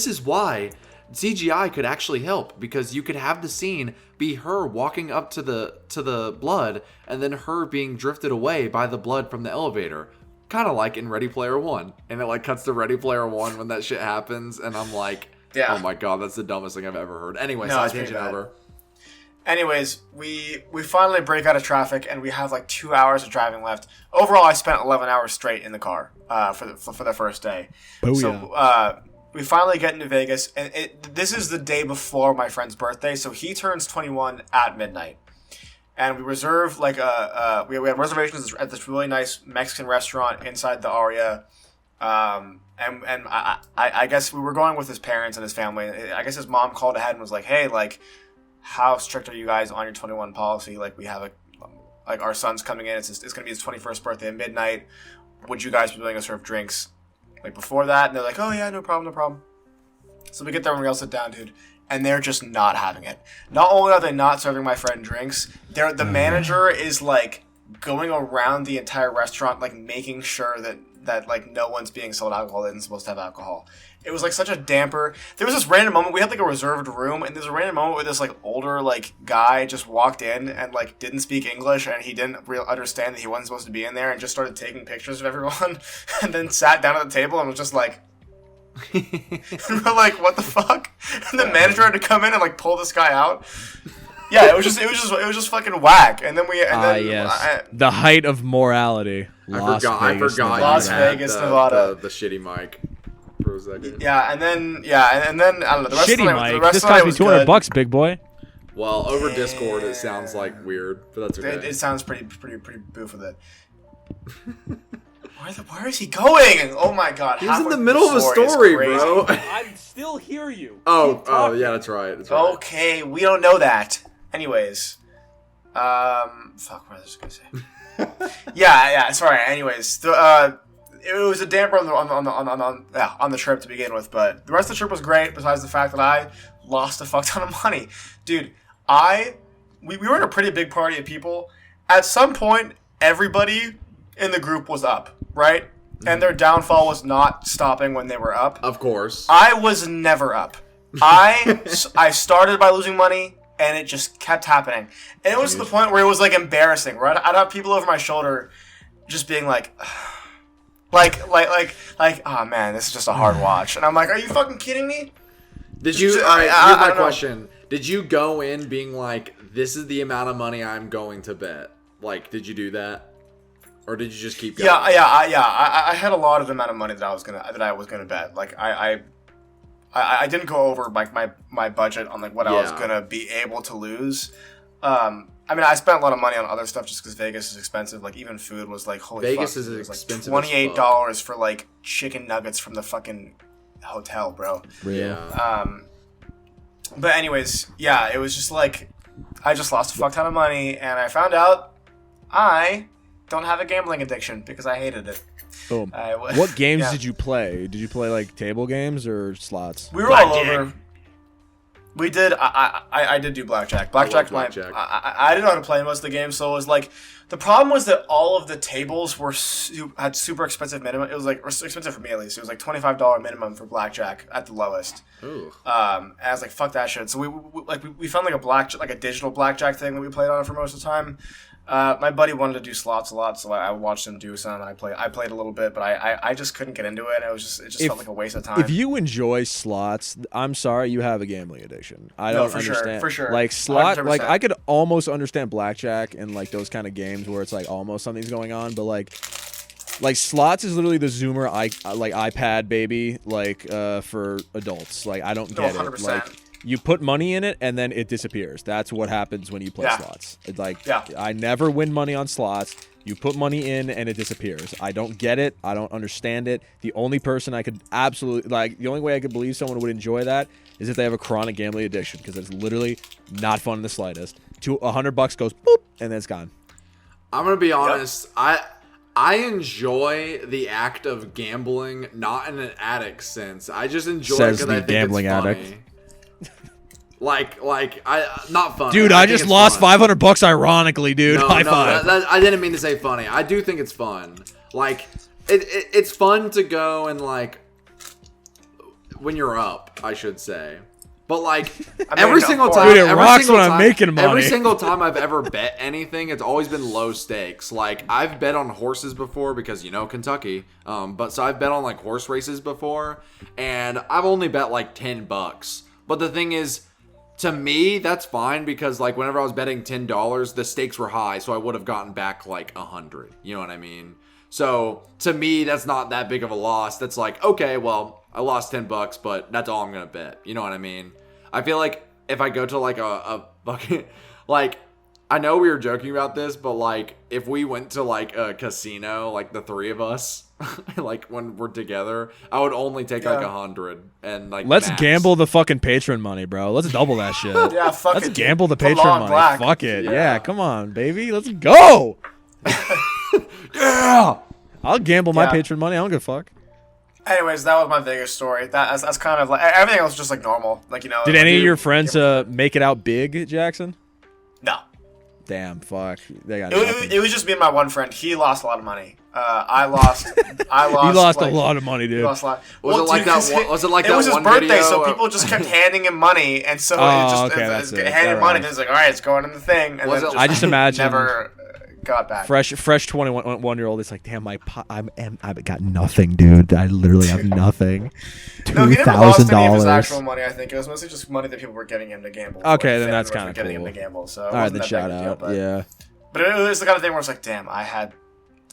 is why CGI could actually help, because you could have the scene be her walking up to the blood and then her being drifted away by the blood from the elevator. Kind of like in Ready Player One. And it like cuts to Ready Player One when that shit happens, and I'm like, oh my god, that's the dumbest thing I've ever heard. Anyway, side tangent over. Anyways, we finally break out of traffic, and we have like 2 hours of driving left. Overall, I spent 11 hours straight in the car for the first day. We finally get into Vegas, and this is the day before my friend's birthday, so he turns 21 at midnight. And we reserve like we had reservations at this really nice Mexican restaurant inside the Aria. And I guess we were going with his parents and his family. I guess his mom called ahead and was like, hey, like, how strict are you guys on your 21 policy? Like, we have our son's coming in. It's going to be his 21st birthday at midnight. Would you guys be willing to serve drinks like before that? And they're like, oh yeah, no problem. So we get there and we all sit down, dude. And they're just not having it. Not only are they not serving my friend drinks, the manager is like going around the entire restaurant, like making sure that like no one's being sold alcohol that isn't supposed to have alcohol. It was like such a damper. There was this random moment, we had like a reserved room, and there's a random moment where this like older like guy just walked in and like didn't speak English, and he didn't understand that he wasn't supposed to be in there, and just started taking pictures of everyone, and then sat down at the table and was just like, and we're like, what the fuck? And the manager had to come in and like pull this guy out. Yeah, it was just fucking whack. And then the height of morality. I forgot. Las Vegas, Nevada. The shitty mic for a second. Yeah, and then I don't know. The rest Shitty of the mic. rest This of the night cost me was good. $200, big boy. Well, over Discord it sounds like weird, but that's okay. It sounds pretty boof with it. Where is he going? Oh my god! He's in the middle of a story, bro. I still hear you. Oh, yeah, that's right. Okay, we don't know that. Anyways, fuck, what was I just gonna say? yeah. Sorry. Anyways, it was a damper on the trip to begin with, but the rest of the trip was great. Besides the fact that I lost a fuck ton of money, dude. We were in a pretty big party of people. At some point, everybody in the group was up, right? and their downfall was not stopping when they were up. Of course. I was never up. I started by losing money, and it just kept happening. And it was to the point where it was like embarrassing. Right? I'd have people over my shoulder, just being like, oh man, this is just a hard watch. And I'm like, are you fucking kidding me? Did you? All right. Here's my question. Did you go in being like, this is the amount of money I'm going to bet? Like, did you do that, or did you just keep going? I had a lot of the amount of money that I was gonna bet. Like I didn't go over like my budget on like what I was gonna be able to lose. I mean, I spent a lot of money on other stuff just because Vegas is expensive. Like even food was like holy Vegas fuck, is it was expensive. Like $28 for like chicken nuggets from the fucking hotel, bro. Yeah. But anyways, yeah, it was just like I just lost a fuck ton of money, and I found out I don't have a gambling addiction because I hated it. Boom. What games did you play? Did you play like table games or slots? We were all over. We did. I did do blackjack. Blackjack's my. I didn't know how to play most of the games, so it was like the problem was that all of the tables were had super expensive minimum. It was like expensive for me at least. It was like $25 minimum for blackjack at the lowest. Ooh. And I was like, fuck that shit. So we found like a digital blackjack thing that we played on for most of the time. My buddy wanted to do slots a lot, so I watched him do some, and I played a little bit, but I just couldn't get into it. It just felt like a waste of time. If you enjoy slots, I'm sorry, you have a gambling addiction. I don't understand. For sure. Like slot, 100%. like I could almost understand blackjack and like those kind of games where it's like almost something's going on, but like slots is literally the Zoomer iPad baby for adults. Like I don't get 100%. it. Like you put money in it and then it disappears. That's what happens when you play slots. It's like I never win money on slots. You put money in and it disappears. I don't get it. I don't understand it. The only person I could the only way I could believe someone would enjoy that is if they have a chronic gambling addiction, because it's literally not fun in the slightest. $100 goes boop and then it's gone. I'm gonna be honest. I enjoy the act of gambling, not in an addict sense. I just enjoy it because I think gambling it's funny. addict. Not funny. Dude, I just lost $500 ironically, dude. High five. I didn't mean to say funny. I do think it's fun. Like, it's fun to go and like when you're up, I should say. But like every single time, dude, it rocks when I'm making money. Every single time I've ever bet anything, it's always been low stakes. Like I've bet on horses before because Kentucky. But so I've bet on like horse races before, and I've only bet like $10. But the thing is, to me, that's fine because like whenever I was betting $10, the stakes were high, so I would have gotten back like 100. You know what I mean? So to me, that's not that big of a loss. That's like, okay, well, I lost $10, but that's all I'm gonna bet. You know what I mean? I feel like if I go to like a bucket, like I know we were joking about this, but like if we went to like a casino, like the three of us, like when we're together, I would only take like 100 and like. Let's max. gamble the fucking patron money, bro. Let's double that shit. Yeah, fuck Let's it. gamble the Put patron on money. black. Fuck it. Yeah, come on, baby. Let's go. Yeah. I'll gamble my patron money. I don't give a fuck. Anyways, that was my Vegas story. That's kind of like everything else was just like normal. Like Did like, any of your friends make it out big, Jackson? No. Damn, fuck. They got it was just me and my one friend. He lost a lot of money. I lost. He lost a lot of money, dude. He lost a lot. Was it like it that was his one birthday, video so of- people just kept handing him money, and so that's it. handing money. And it's like, all right, it's going in the thing. And Was then it- I just imagine never got back. fresh 21-year-old. It's like, damn, I've got nothing, dude. I literally have nothing. No, he never lost any of his $2,000. actual money. I think it was mostly just money that people were getting him to gamble. Okay, Like, then that's family kinda were getting cool. him to gamble. So All right, then shout out. Yeah. But it was the kind of thing where it's like, damn,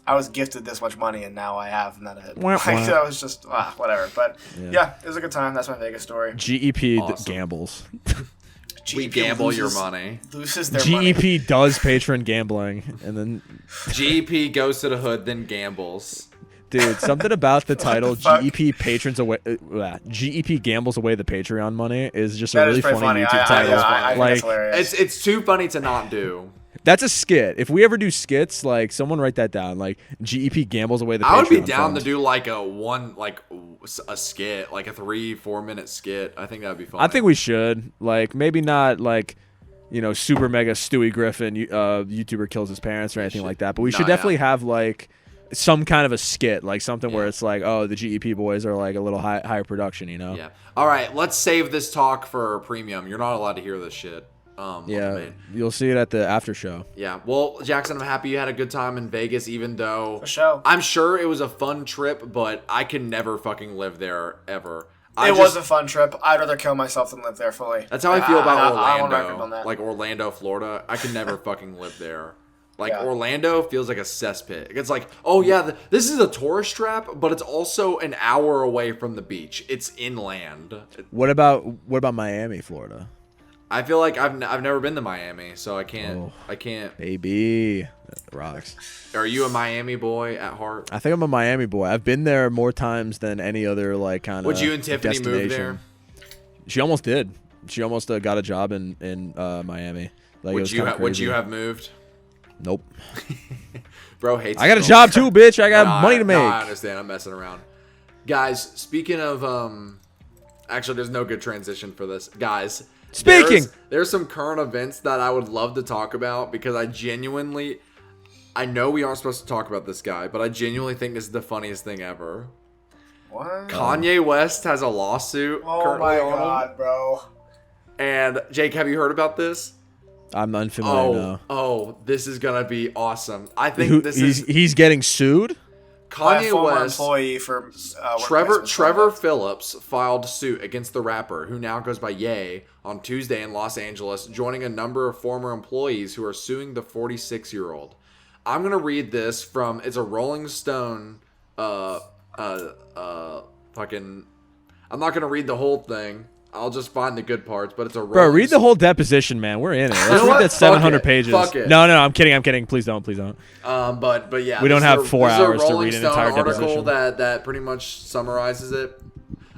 I was gifted this much money and now I have none of it. Wah, Like, wah. that was just whatever. But yeah, it was a good time. That's my Vegas story. GEP Awesome. gambles. We GEP gamble your loses- money. Loses their money. GEP does patron gambling, and then, GEP goes to the hood, then gambles. dude, something about the title fuck? GEP patrons away. GEP gambles away the Patreon money is just a That really is pretty funny funny. YouTube title. I think like that's hilarious. It's too funny to not do. that's a skit. If we ever do skits, like someone write that down. Like GEP gambles away the. I would be Patreon down fund. to do like a skit, like a 3-4 minute skit. I think that'd be fun. I think we should. Like maybe not like, super mega Stewie Griffin YouTuber kills his parents or anything like that. But we should definitely have like some kind of a skit, like something where Yeah. it's like, oh, the GEP boys are like a little higher production, you know? Yeah. All right, let's save this talk for premium. You're not allowed to hear this shit. Yeah, you'll see it at the after show. Yeah. Well, Jackson, I'm happy you had a good time in Vegas, even though For sure. I'm sure it was a fun trip, but I can never fucking live there ever. It was a fun trip. I'd rather kill myself than live there fully. That's how I feel about I want to record on Orlando. that. Like Orlando, Florida. I could never fucking live there. Like Yeah. Orlando feels like a cesspit. It's like, oh yeah, this is a tourist trap, but it's also an hour away from the beach. It's inland. What about Miami, Florida? I feel like I've never been to Miami, so I can't. Oh. I can't. Baby, that rocks. Are you a Miami boy at heart? I think I'm a Miami boy. I've been there more times than any other like kind of. Would you and Tiffany move there? She almost did. She almost got a job in Miami. Like, it Would was you kinda would crazy. you have moved? Nope. Bro hates. I got a his job girlfriend. too, bitch. I got Nah, money to make. nah, I understand. I'm messing around. Guys, speaking of actually, there's no good transition for this. Guys, Speaking. there's some current events that I would love to talk about because I know we aren't supposed to talk about this guy, but I genuinely think this is the funniest thing ever. What? Kanye West has a lawsuit Oh currently my on him. god, bro. And Jake, have you heard about this? I'm unfamiliar now. Oh, this is gonna be awesome. I think He's getting sued. By a Kanye former West. employee for Trevor workplace misconduct. Phillips filed suit against the rapper, who now goes by Ye, on Tuesday in Los Angeles, joining a number of former employees who are suing the 46-year-old. I'm gonna read this from. It's a Rolling Stone. Fucking. I'm not gonna read the whole thing. I'll just find the good parts, but it's a Rolling Bro, read the whole deposition, man. We're in it. Let's know read what? that 700 Fuck it. pages. Fuck it. No, I'm kidding. Please don't. But yeah, We don't this have is a- 4 this is a hours to Rolling read an Stone entire article deposition. that pretty much summarizes it.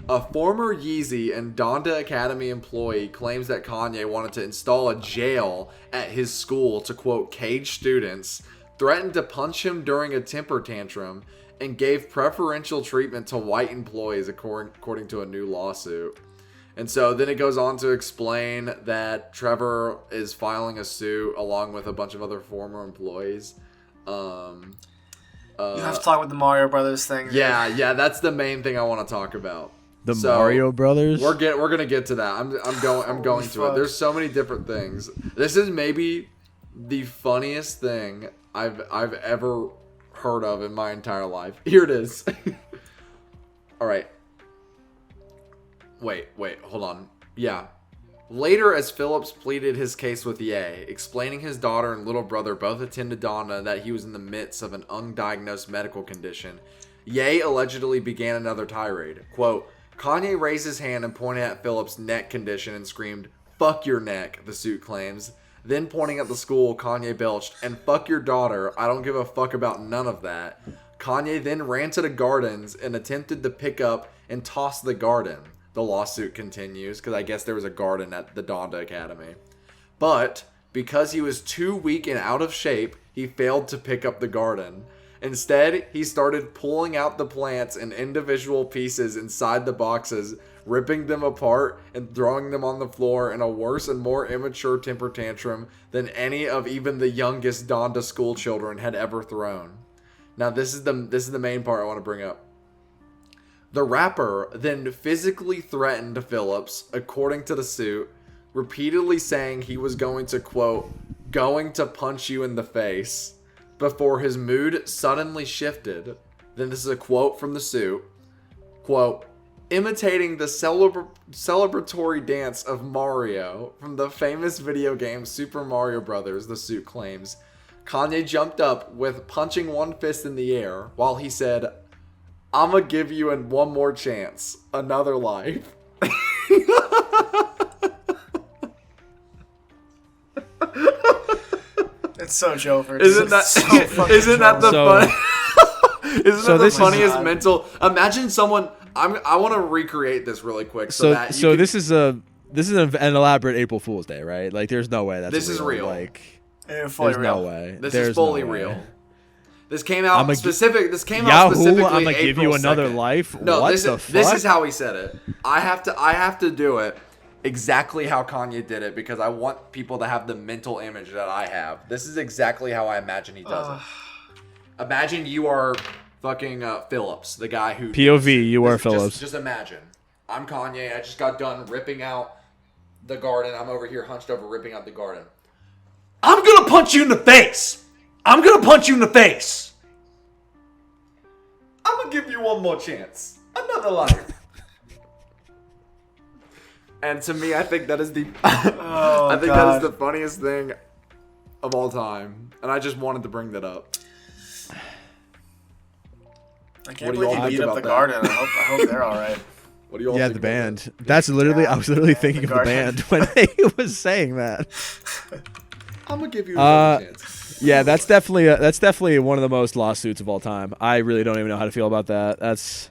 A former Yeezy and Donda Academy employee claims that Kanye wanted to install a jail at his school to, quote, cage students, threatened to punch him during a temper tantrum, and gave preferential treatment to white employees, according to a new lawsuit. And so then it goes on to explain that Trevor is filing a suit along with a bunch of other former employees. You have to talk with the Mario Brothers thing. Yeah, that's the main thing I want to talk about. The So, Mario Brothers. We're gonna get to that. I'm going to it. fuck. There's so many different things. This is maybe the funniest thing I've ever heard of in my entire life. Here it is. All right. Wait, hold on. Yeah. Later, as Phillips pleaded his case with Ye, explaining his daughter and little brother both attended Donna that he was in the midst of an undiagnosed medical condition, Ye allegedly began another tirade. Quote, Kanye raised his hand and pointed at Phillips' neck condition and screamed, "Fuck your neck," the suit claims. Then pointing at the school, Kanye belched, "And fuck your daughter, I don't give a fuck about none of that." Kanye then ran to the gardens and attempted to pick up and toss the garden. The lawsuit continues, because I guess there was a garden at the Donda Academy. But, because he was too weak and out of shape, he failed to pick up the garden. Instead, he started pulling out the plants in individual pieces inside the boxes, ripping them apart and throwing them on the floor in a worse and more immature temper tantrum than any of even the youngest Donda school children had ever thrown. Now, this is the main part I want to bring up. The rapper then physically threatened Phillips, according to the suit, repeatedly saying he was going to, quote, "going to punch you in the face," before his mood suddenly shifted. Then this is a quote from the suit. Quote, imitating the celebratory dance of Mario from the famous video game Super Mario Brothers, the suit claims, Kanye jumped up with punching one fist in the air while he said, "I'ma give you one more chance, another life." It's so Jover. Isn't that isn't that the fun? Isn't So that the this is- funniest mental? Imagine someone. I want to recreate this really quick so that you can- this is an elaborate April Fool's Day, right? Like, there's no way that's This is real. Like, fully there's real. no way. This There's is fully no way. real. This came out I'ma specific. This came out Yahoo! specifically. I'm gonna give April you another 2nd. life. No, what this the is fuck? this is how he said it. I have to do it exactly how Kanye did it because I want people to have the mental image that I have. This is exactly how I imagine he does it. Imagine you are fucking Phillips, the guy who... POV, you are Phillips. Just imagine. I'm Kanye. I just got done ripping out the garden. I'm over here hunched over ripping out the garden. I'm going to punch you in the face. I'm going to punch you in the face. I'm going to give you one more chance. Another life. And to me, I think that is the that is the funniest thing of all time. And I just wanted to bring that up. I can't believe you beat up the garden. I hope they're all right. What do you all think the about band. that? That's literally, I was literally thinking of the band when he was saying that. I'm gonna give you another chance. Yeah, that's definitely one of the most lawsuits of all time. I really don't even know how to feel about that. That's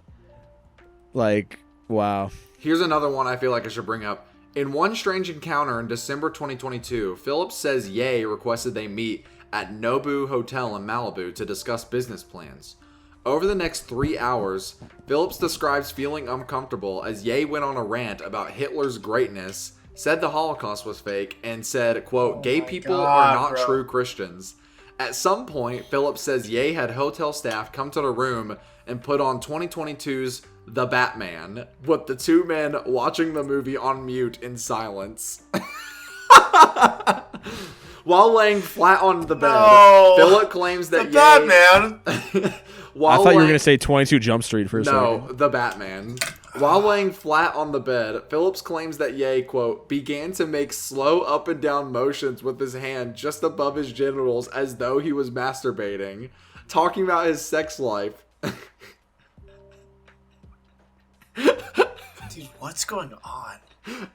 like, wow. Here's another one I feel like I should bring up. In one strange encounter in December 2022, Phillips says Ye requested they meet at Nobu Hotel in Malibu to discuss business plans. Over the next 3 hours, Phillips describes feeling uncomfortable as Ye went on a rant about Hitler's greatness, said the Holocaust was fake, and said, quote, gay people are not true Christians. At some point, Phillips says Ye had hotel staff come to the room and put on 2022's The Batman, with the two men watching the movie on mute in silence. While laying flat on the bed, Philip claims that The Batman. I thought you were going to say 22 Jump Street for a second. No, The Batman. While laying flat on the bed, Phillips claims that Ye, quote, began to make slow up and down motions with his hand just above his genitals as though he was masturbating, talking about his sex life. Dude, what's going on?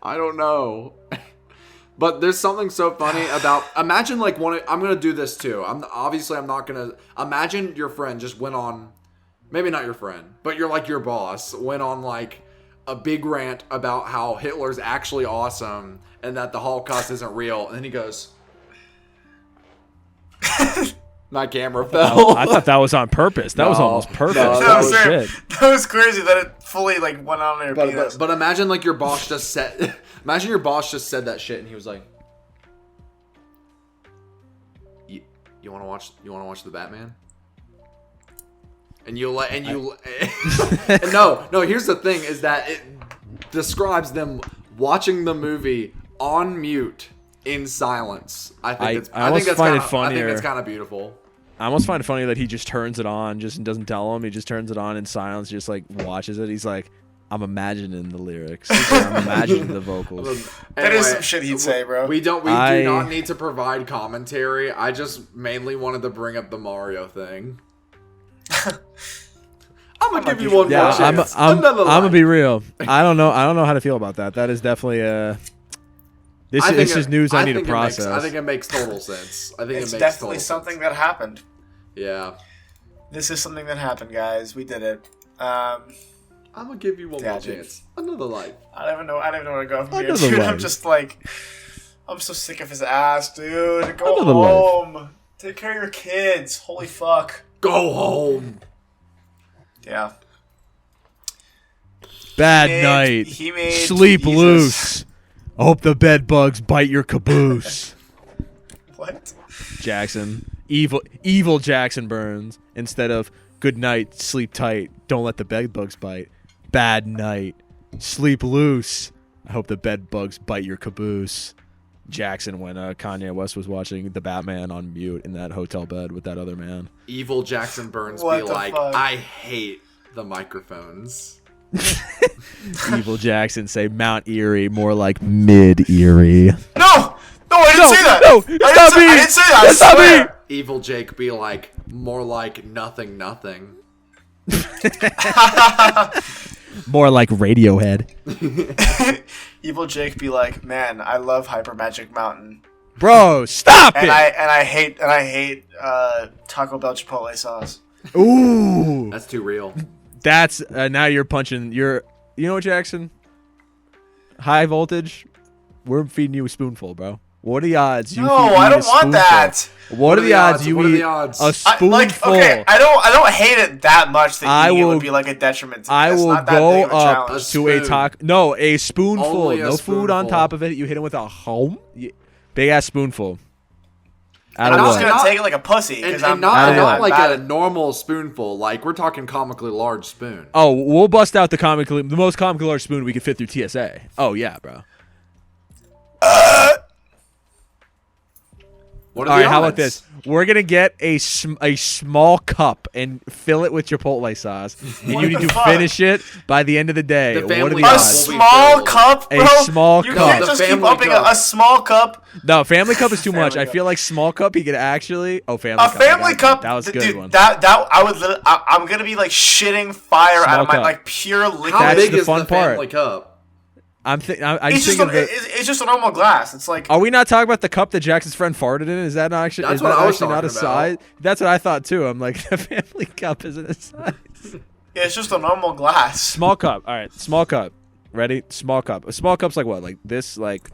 I don't know. But there's something so funny about, imagine like I'm going to do this too. I'm not going to, imagine your friend just went on, maybe not your friend, but you're like your boss, went on like a big rant about how Hitler's actually awesome and that the Holocaust isn't real. And then he goes, my camera fell. I thought that was on purpose. That was almost perfect. No, that was shit. That was crazy that it fully like went on your penis. But imagine like your boss just said, imagine your boss just said that shit and he was like, you want to watch The Batman? And no, here's the thing is that it describes them watching the movie on mute in silence. I think it's kind of beautiful. I almost find it funny that he just turns it on, just doesn't tell him. He just turns it on in silence, just like watches it. He's like, I'm imagining the lyrics. I'm imagining the vocals. That is some shit he'd say, bro. We do not need to provide commentary. I just mainly wanted to bring up the Mario thing. I'm gonna give you one more chance. I'm gonna be real. I don't know how to feel about that. That is definitely This is news I need to process. I think it makes total sense. I think it's it makes definitely total something sense. that happened. Yeah. This is something that happened, guys. We did it. I'm gonna give you one more chance. Another life. I don't even know where to go from here, Another dude. life. I'm just like, I'm so sick of his ass, dude. Go Another home. Take care of your kids. Holy fuck. Go home. Yeah. Bad night. He made Sleep Jesus. loose. I hope the bed bugs bite your caboose. What? Jackson. Evil Jackson Burns. Instead of good night, sleep tight, don't let the bed bugs bite. Bad night. Sleep loose. I hope the bed bugs bite your caboose. Jackson when Kanye West was watching The Batman on mute in that hotel bed with that other man. Evil Jackson Burns What be the like, fuck? I hate the microphones. Evil Jackson say Mount Erie, more like Mid Erie. No, I didn't say that. No, I didn't say that. I swear. Evil Jake be like, more like nothing. More like Radiohead. Evil Jake be like, man, I love Hyper Magic Mountain, Bro, stop and it! I hate Taco Bell Chipotle sauce. Ooh, That's too real. that's now you're punching. You know what, Jackson? High voltage. We're feeding you a spoonful, bro. What are the odds? No, I don't want that. What are the odds you What are eat the odds? a spoonful? Okay, I don't hate it that much that eating it would be like a detriment to me. I That's will not that go big of a up challenge. to a spoon. taco. No, a spoonful. Only a No food on spoonful. top of it. You hit him with a big ass spoonful. Out I'm of just what? gonna take it like a pussy And, because and I'm not, I'm not like bad a at- normal spoonful. Like we're talking comically large spoon. Oh, we'll bust out the most comically large spoon we could fit through TSA. Oh yeah, bro. What are All the right, how about odds? this? We're gonna get a small cup and fill it with Chipotle sauce, and What you need the to fuck? finish it by the end of the day. The What are family the A cup odds? will be small filled. cup, A bro. small You cup. can't The just keep family upping cup. a small cup. No, family cup is too much. Family I cup. feel like small cup he could actually. Oh, family A cup. I family got you. cup. That was a good dude, one. That I would. I'm gonna be like shitting fire out Small of my cup. like pure liquid. How That's big the is fun the part. family cup? I'm It's just just, thinking. it's just a normal glass. It's like Are we not talking about the cup that Jackson's friend farted in? Is that not actually? That's is what that I was actually not a talking about. size? That's what I thought too. I'm like the family cup isn't a size. it's just a normal glass. Small cup. All right, small cup. Ready? Small cup. A small cup's like what? Like this? Like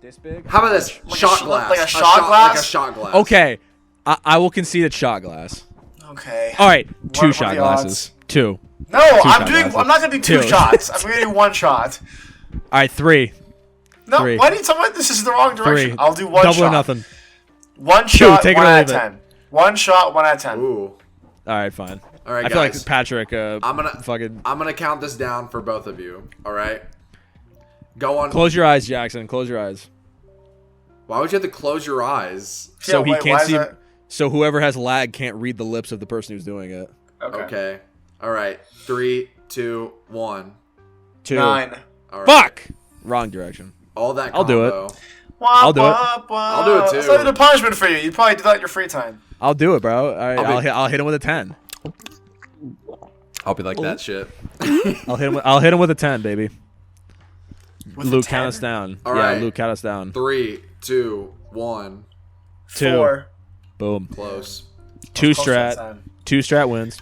this big? How about this? Like a Shot sh- glass. like a shot glass? Like a shot glass. Okay, I will concede a shot glass. Okay. All right, two What are shot the glasses. Two. No, shot I'm not gonna do two Two. shots. I'm gonna do one shot. All right, three. No, Three. why do you tell me this is the wrong direction? Three. I'll do one Double shot. or nothing. One Two, shot, take it one or out of leave it. 10. One shot, 1 out of 10. Ooh. All right, fine. All right, I feel guys. like Patrick. I'm gonna fucking I'm gonna count this down for both of you. All right. Go on. close your eyes, Jackson. Close your eyes. Why would you have to close your eyes? So Yeah, he wait, can't why is see. that- So whoever has lag can't read the lips of the person who's doing it. Okay. All right. 3, 2, 1. Two. 9. All right. Fuck. Wrong direction. All that. I'll do it. combo. I'll do it. I'll do it too. It's not even a punishment for you. You probably do that in your free time. I'll do it, bro. All right, I'll be- I'll hit him with a 10. I'll be like that shit. I'll hit him with a 10, baby. With a Luke, 10? count us down. All yeah, right. Luke, count us down. 3, 2, 1. Two. 4. Boom. Close. Two Close that strat. time. Two strat wins.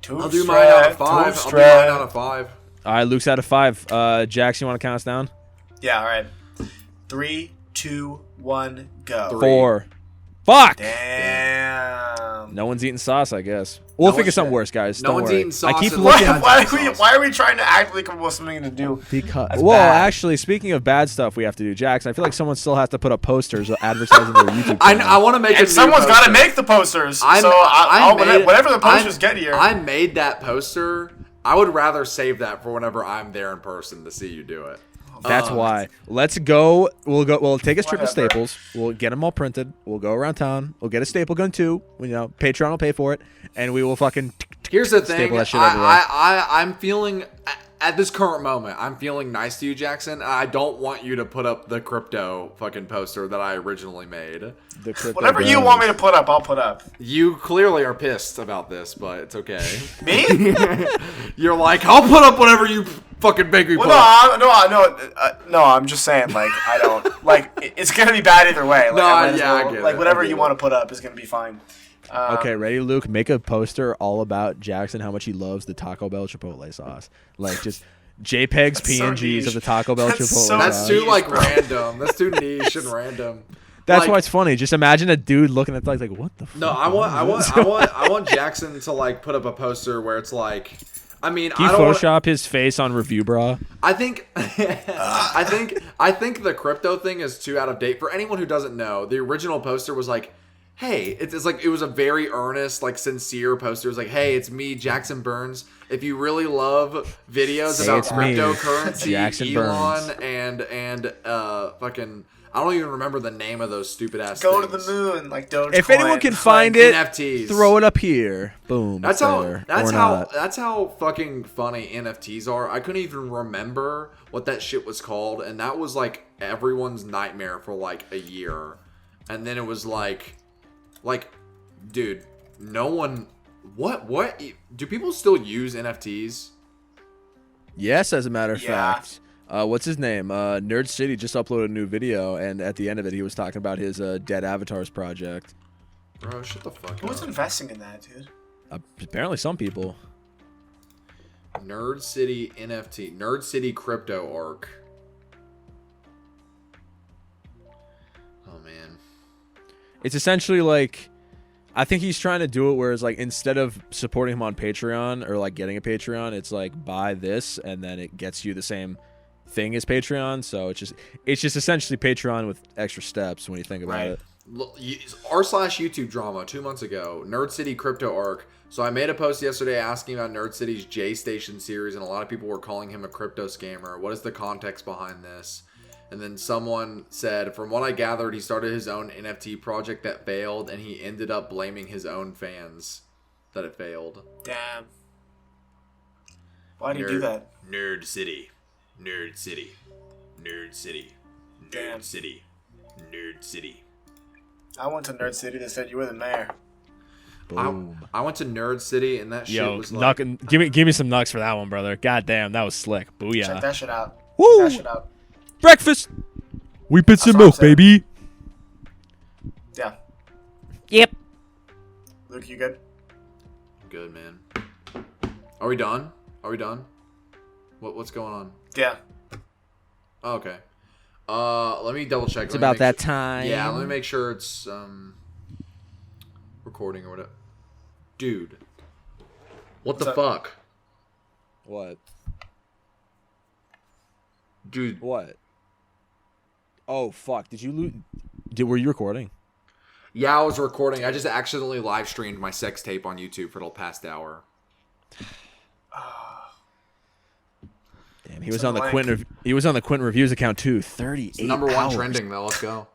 Two I'll do strat, mine out of 5. two I'll do strat. mine out of 5. All right, Luke's out of 5. Jackson, you want to count us down? Yeah, all right. 3, 2, 1, go. 4. Fuck. Damn. No one's eating sauce, I guess. We'll No figure one's- something worse, guys. no Don't one's worry. eating sauce I keep and looking. looking- Why are we trying to actively come up with something to do? Because, That's well, bad. actually, speaking of bad stuff we have to do, Jackson, I feel like someone still has to put up posters advertising their YouTube channel. I want to make a And new someone's got to poster. make the posters. I made- Whenever the posters get here. I made that poster. I would rather save that for whenever I'm there in person to see you do it. That's why. Let's go. We'll take a strip of Whatever. staples. We'll get them all printed. We'll go around town. We'll get a staple gun too. You know, Patreon will pay for it, and we will fucking. Here's the thing. Staple that shit everywhere. I'm feeling at this current moment. I'm feeling nice to you, Jackson. And I don't want you to put up the crypto fucking poster that I originally made. The crypto Whatever you bros. want me to put up, I'll put up. You clearly are pissed about this, but it's okay. Me? You're like, I'll put up whatever you fucking make me put Well, up. no. I'm just saying, like, I don't like. It's gonna be bad either way. Like, No, I might as yeah, I well- get like it, whatever I get you it. want to put up is gonna be fine. Okay, ready, Luke? Make a poster all about Jackson, how much he loves the Taco Bell Chipotle sauce. Like just JPEGs, That's so PNGs niche. of the Taco Bell That's Chipotle so That's sauce. too like bro. random. That's too niche and random. That's like- why it's funny. Just imagine a dude looking at like what the. No, fuck? I want Jackson to like put up a poster where it's like, I mean, Can you I don't. Photoshop his face on Review Bra? I think, I think the crypto thing is too out of date for anyone who doesn't know. The original poster was like, hey, it's like it was a very earnest, like sincere poster. It was like, hey, it's me, Jackson Burns. If you really love videos Hey, about it's me, cryptocurrency, Jackson Elon, Burns. and fucking. I don't even remember the name of those stupid ass Go things. to the moon, like Dogecoin. If anyone can like- find it, NFTs. throw it up here. Boom. That's it's how. there. That's Or how. not. That's how fucking funny NFTs are. I couldn't even remember what that shit was called, and that was like everyone's nightmare for like a year. And then it was like, dude, no one. What? Do people still use NFTs? Yes, as a matter of Yeah. fact. What's his name? Nerd City just uploaded a new video, and at the end of it, he was talking about his Dead Avatars project. Bro, shut the fuck Who's up. investing in that, dude? Apparently, some people. Nerd City NFT. Nerd City Crypto Arc. Oh man. It's essentially like, I think he's trying to do it where it's like instead of supporting him on Patreon or like getting a Patreon, it's like buy this and then it gets you the same thing as Patreon. So it's just essentially Patreon with extra steps when you think about Right. it. r/YouTube drama 2 months ago, Nerd City Crypto Arc. So I made a post yesterday asking about Nerd City's J Station series, and a lot of people were calling him a crypto scammer. What is the context behind this? And then someone said, from what I gathered, he started his own NFT project that failed, and he ended up blaming his own fans that it failed. Damn. Why do you do that? Nerd City. Nerd City. Nerd City. Damn. Nerd City. Nerd City. I went to Nerd City. They said you were the mayor. I went to Nerd City, and that shit Yo, was like... give me some nugs for that one, brother. God damn, that was slick. Check Booyah. that shit out. Woo! Check that shit out. Breakfast. We put some That's what milk, I'm saying. baby. Yeah. Yep. Luke, you good? Good, man. Are we done? Are we done? What's going on? Yeah. Oh, okay. Let me double check. It's about that time. Yeah, let me make sure it's recording or whatever. Dude, what the What's up? fuck, What? dude? What? Oh fuck! Did you lose? Were you recording? Yeah, I was recording. I just accidentally live streamed my sex tape on YouTube for the past hour. Damn, he was on the Quentin. He was on the Quentin Reviews account too. 38 It's number one hours. trending though. Let's go.